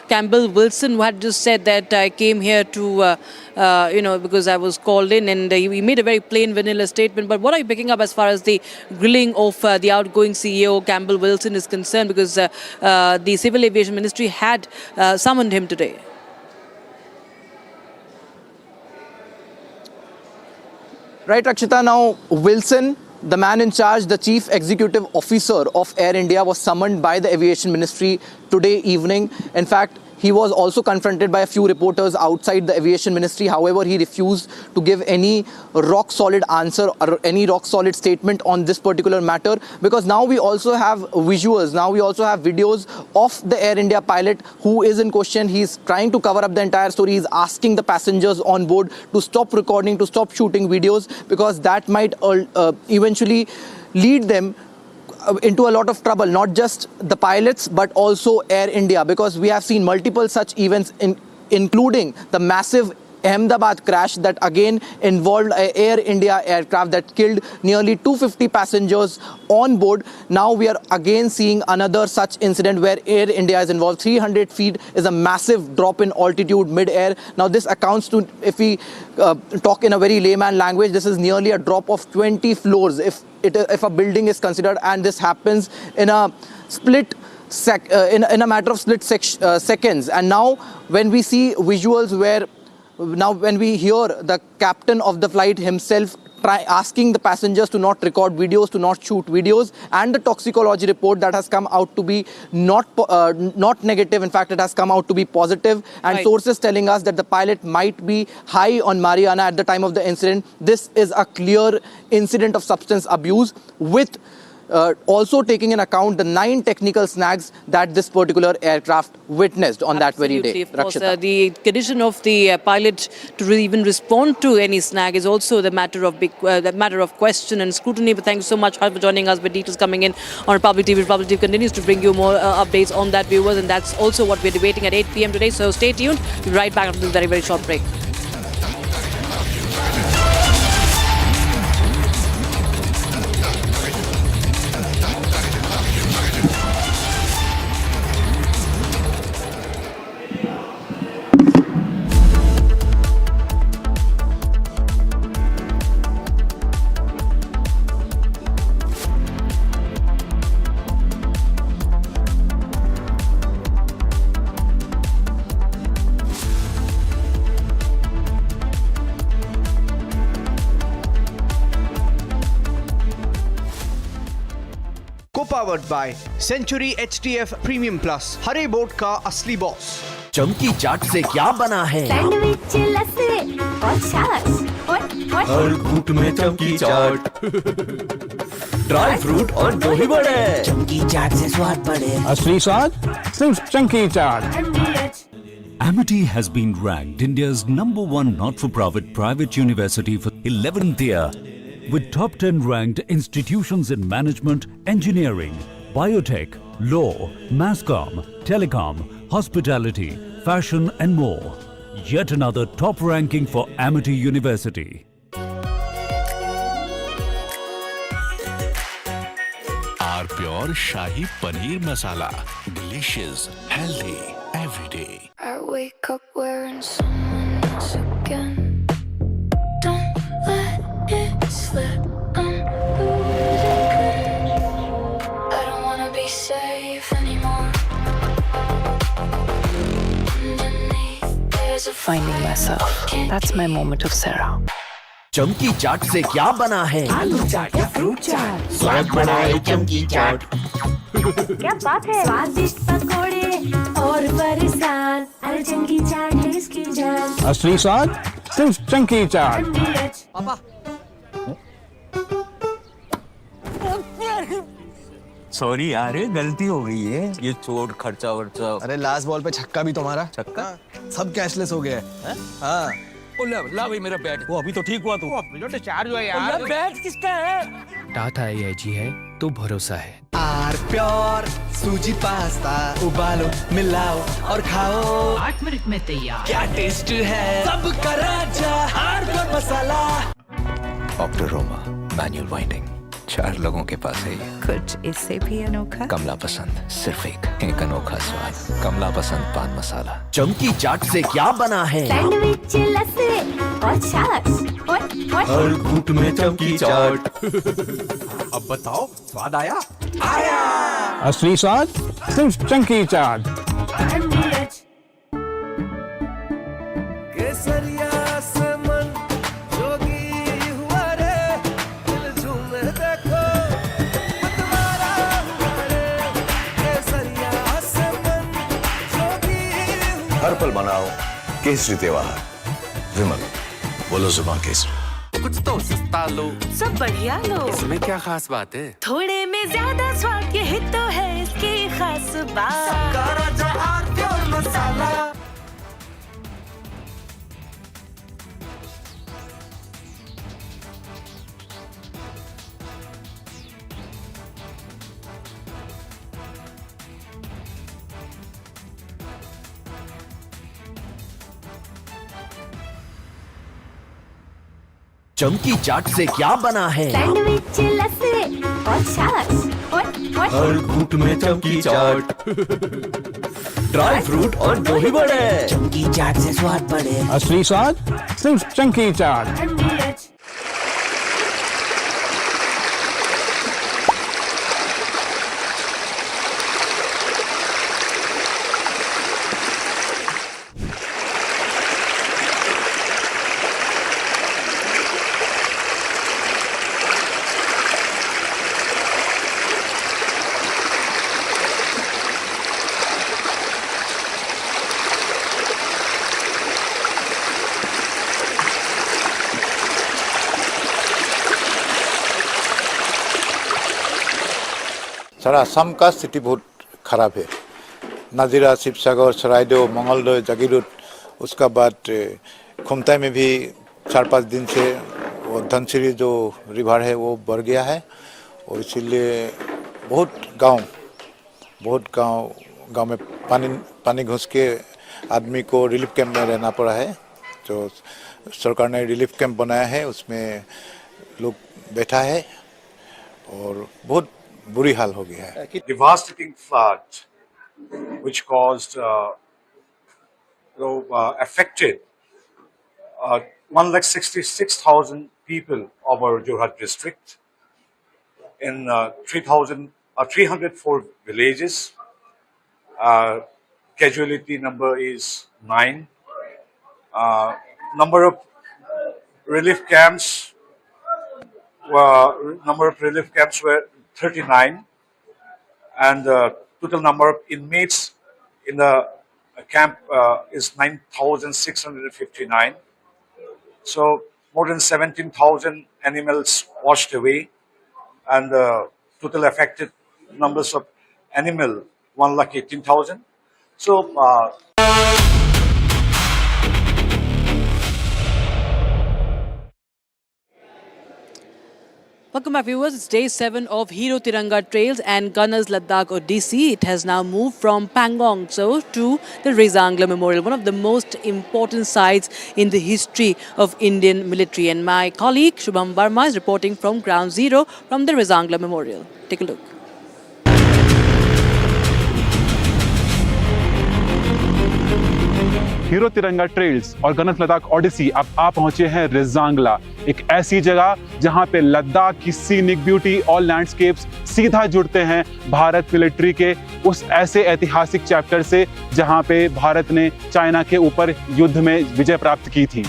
Campbell Wilson had just said, that I came here to, because I was called in, and he made a very plain vanilla statement. But what are you picking up as far as the grilling of the outgoing CEO Campbell Wilson is concerned? Because the Civil Aviation Ministry had summoned him today. Right, Rakshita. Now, Wilson, the man in charge, the chief executive officer of Air India, was summoned by the Aviation Ministry today evening. In fact, he was also confronted by a few reporters outside the Aviation Ministry. However, he refused to give any rock-solid answer or any rock-solid statement on this particular matter, because now we also have visuals, now we also have videos of the Air India pilot who is in question. He's trying to cover up the entire story. He's asking the passengers on board to stop recording, to stop shooting videos, because that might eventually lead them into a lot of trouble, not just the pilots but also Air India, because we have seen multiple such events, including the massive Ahmedabad crash that again involved an Air India aircraft that killed nearly 250 passengers on board. Now we are again seeing another such incident where Air India is involved. 300 feet is a massive drop in altitude mid-air. Now this accounts to, if we talk in a very layman language, this is nearly a drop of 20 floors if a building is considered, and this happens in a in a matter of split seconds. And now when we see visuals when we hear the captain of the flight himself asking the passengers to not record videos, to not shoot videos, and the toxicology report that has come out to be not negative, in fact it has come out to be positive, and sources telling us that the pilot might be high on marijuana at the time of the incident. This is a clear incident of substance abuse, with also taking in account the 9 technical snags that this particular aircraft witnessed on that very day. Of course, the condition of the pilot to even respond to any snag is also the matter of question and scrutiny. But thank you so much for joining us with details coming in on Republic TV. Republic TV continues to bring you more updates on that, viewers, and that's also what we're debating at 8 p.m. today. So stay tuned. We'll be right back after this very, very short break. Co-powered by Century HTF Premium Plus, Hare boat का असली boss. चमकी चाट से क्या बना है? Sandwich, लस्सी और छाछ और हर घूंट में चमकी चाट, ड्राई फ्रूट और दही बड़े। चमकी चाट से स्वाद बढ़े। असली स्वाद सिर्फ चमकी चाट। Amity has been ranked India's #1 not-for-profit private university for 11th year, with top 10 ranked institutions in management, engineering, biotech, law, mass comm, telecom, hospitality, fashion and more. Yet another top ranking for Amity University. Our pure Shahi Paneer Masala. Delicious, healthy, every day. I wake up wearing someone else again. Don't let it slip. I'm losing. I don't wanna be safe anymore. Underneath there's a Finding myself. That's my moment of Sarah. चमकी चाट से क्या बना है? आलू चाट या fruit चाट, स्वाद बढ़ाए चमकी चाट। क्या बात है? स्वादिष्ट पकोड़े और बरसान, अरे चंकी चाट है इसकी जान। असली स्वाद सिर्फ चंकी चाट। पापा सॉरी यार, गलती हो गई है। ये चोट खर्चा वर्चा। अरे लास्ट बॉल पे छक्का भी तुम्हारा। छक्का? सब कैशलेस हो गया है। हाँ, ला भाई मेरा बैट। वो अभी तो ठीक हुआ तू। जो डिस्चार्ज हुआ यार। बैट किसका है? टाटा AIG है तो भरोसा है। आर प्योर सूजी पास्ता उबालो मिलाओ और खाओ 8 मिनट में तैयार। क्या टेस्ट है सबका राजा आर प्योर मसाला। ऑक्टोरोमा मैनुअल वाइंडिंग 4 लोगों के पास है ये। कुछ इससे भी अनोखा। कमला पसंद सिर्फ एक अनोखा स्वाद। कमला पसंद पान मसाला। चमकी चाट से क्या बना है? सैंडविच लस्सी और छाछ और हर घूंट में चमकी चाट। अब बताओ स्वाद आया? आया। असली स्वाद सिर्फ चंकी चाट। केसरिया से मन जोगी हुआ रे दिल झूमे देखो मतवारा हुआ रे केसरिया से मन जोगी। हर पल मनाओ केसरी त्योहार। विमल बोलो जुबान केसरी। कुछ तो सस्ता लो सब बढ़िया लो। इसमें क्या खास बात है? थोड़े में ज्यादा स्वाद, यही तो है इसकी खास बात। सबका राजा आर प्योर मसाला। चमकी चाट से क्या बना है? सैंडविच लस्सी और छाछ और हर घूंट में चमकी चाट। ड्राई फ्रूट और दही बड़े। चमकी चाट से स्वाद बढ़े। असली स्वाद सिर्फ चंकी चाट। सारा असम का स्थिति बहुत खराब है। नाजिरा, शिवसागर, सरायदेव, मंगलदोय, जागीरोड, उसका बाद खुमताई में भी 4-5 दिन से वो धनसिरी जो रिवर है वो बढ़ गया है और इसीलिए बहुत गांव में पानी घुस के आदमी को रिलीफ कैंप में रहना पड़ा है। जो सरकार ने रिलीफ कैंप बनाया है उसमें लोग बैठा है और बहुत बुरी हाल हो गया है। Devastating flood, which caused, affected 166,000 people of our Jorhat district in 304 villages. Casualty number is 9. Number of relief camps were 39, and the total number of inmates in the camp is 9,659. So more than 17,000 animals washed away, and the total affected numbers of animal 1,18,000. So welcome back, viewers. It's day 7 of Hero Tiranga Trails and Gunners Ladakh Odyssey. It has now moved from Pangong Tso to the Rezangla Memorial, one of the most important sites in the history of Indian military. And my colleague Shubham Verma is reporting from Ground Zero from the Rezangla Memorial. Take a look. Hero तिरंगा trails और Gunners Ladakh Odissi अब आप पहुंचे हैं रेजांगला, एक ऐसी जगह जहां पे लद्दाख की सीनिक ब्यूटी और लैंडस्केप्स सीधा जुड़ते हैं भारत मिलिट्री के उस ऐसे ऐतिहासिक चैप्टर से जहां पे भारत ने चाइना के ऊपर युद्ध में विजय प्राप्त की थी।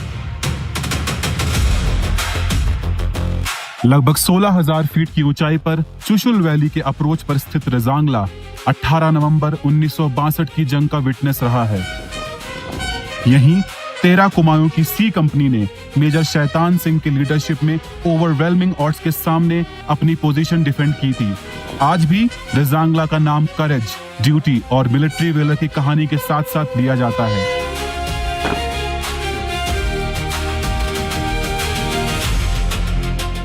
लगभग 16,000 फीट की ऊंचाई पर चुशुल वैली के अप्रोच पर स्थित रेजांगला 18 नवंबर 1962 की जंग का विटनेस रहा है। यहीं 13 कुमाऊं की सी कंपनी ने मेजर शैतान सिंह के लीडरशिप में ओवरवेलमिंग ऑड्स के सामने अपनी पोजीशन डिफेंड की थी। आज भी रेजांगला का नाम करेज, ड्यूटी और मिलिट्री वेलर की कहानी के साथ साथ लिया जाता है।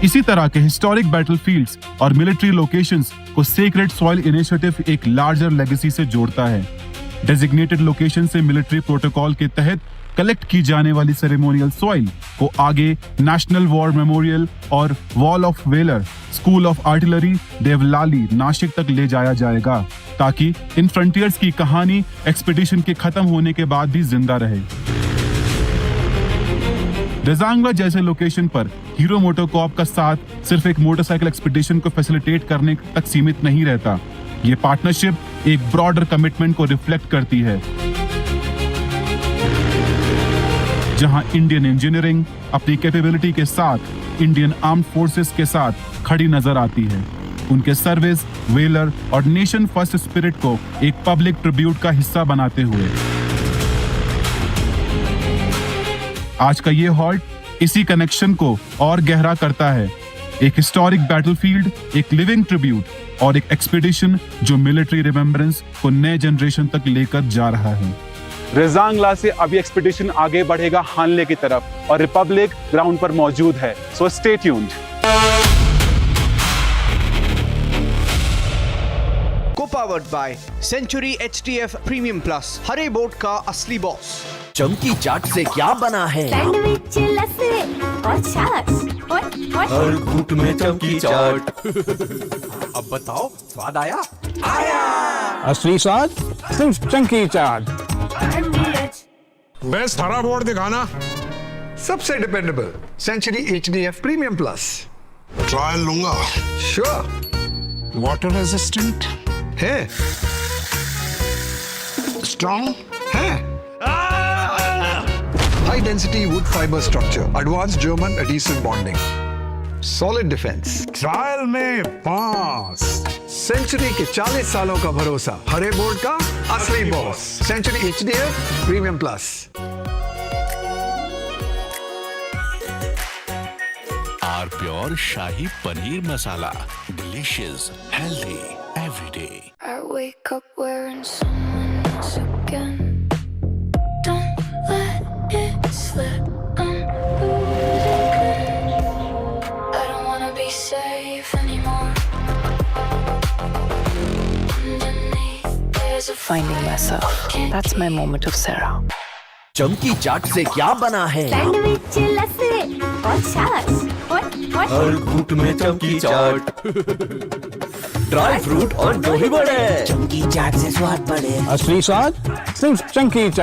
इसी तरह के हिस्टोरिक बैटलफील्ड्स और मिलिट्री लोकेशंस को सेक्रेड सॉइल इनिशिएटिव एक लार्जर लेगेसी से जोड़ता है। डेजिग्नेटेड लोकेशन से मिलिट्री प्रोटोकॉल के तहत कलेक्ट की जाने वाली सेरेमोनियल सॉइल को आगे नेशनल वॉर मेमोरियल और wall of valour, school of artillery, Devlali, Nashik तक ले जाया जाएगा, ताकि इन फ्रंटियर्स की कहानी एक्सपीडिशन के खत्म होने के बाद भी जिंदा रहे। रेजांगला जैसे लोकेशन पर हीरो मोटोकॉर्प का साथ सिर्फ एक मोटरसाइकिल एक्सपीडिशन को फैसिलिटेट करने तक सीमित नहीं रहता। ये पार्टनरशिप एक ब्रॉडर कमिटमेंट को रिफ्लेक्ट करती है, जहां इंडियन इंजीनियरिंग अपनी कैपेबिलिटी के साथ इंडियन आर्म्ड फोर्सेस के साथ खड़ी नजर आती है। उनके सर्विस, वेलर और नेशन फर्स्ट स्पिरिट को एक पब्लिक ट्रिब्यूट का हिस्सा बनाते हुए आज का ये हॉल्ट इसी कनेक्शन को और गहरा करता है। एक हिस्टोरिक बैटलफील्ड, एक लिविंग ट्रिब्यूट और एक एक्सपीडिशन जो मिलिट्री रिमेम्बरेंस को नए जनरेशन तक लेकर जा रहा है। रेजांगला से अभी एक्सपीडिशन आगे बढ़ेगा हानले की तरफ और रिपब्लिक ग्राउंड पर मौजूद है, so stay tuned. Co-powered by Century HTF Premium Plus, Hare boat का असली बॉस। चमकी चाट से क्या बना है? सैंडविच, लस्सी और छाछ और हर घूंट में चमकी चाट। अब बताओ स्वाद आया? आया। असली स्वाद सिर्फ चंकी चाट। बेस्ट हरा बोर्ड दिखाना। सबसे dependable century HDF premium plus. Trial लूंगा। श्योर। वाटर रेजिस्टेंट है, स्ट्रॉन्ग है, high density wood fibre structure, advance German adhesive bonding, solid defence. Trial में पास। सेंचुरी के 40 सालों का भरोसा, हरे बोर्ड का असली boss, century HDF premium plus. R pure shahi paneer masala, delicious, healthy every day. I wake up wearing someone else again. Don't let it slip. I'm losing. I don't wanna be safe anymore. Underneath, there's a Finding myself. That's my moment of Sarah. चमकी चाट से क्या बना है? Sandwich, लस्सी और छाछ और हर घूंट में चमकी चाट। ड्राई फ्रूट और दही बड़े। चमकी चाट से स्वाद बढ़े। असली स्वाद सिर्फ चंकी चाट।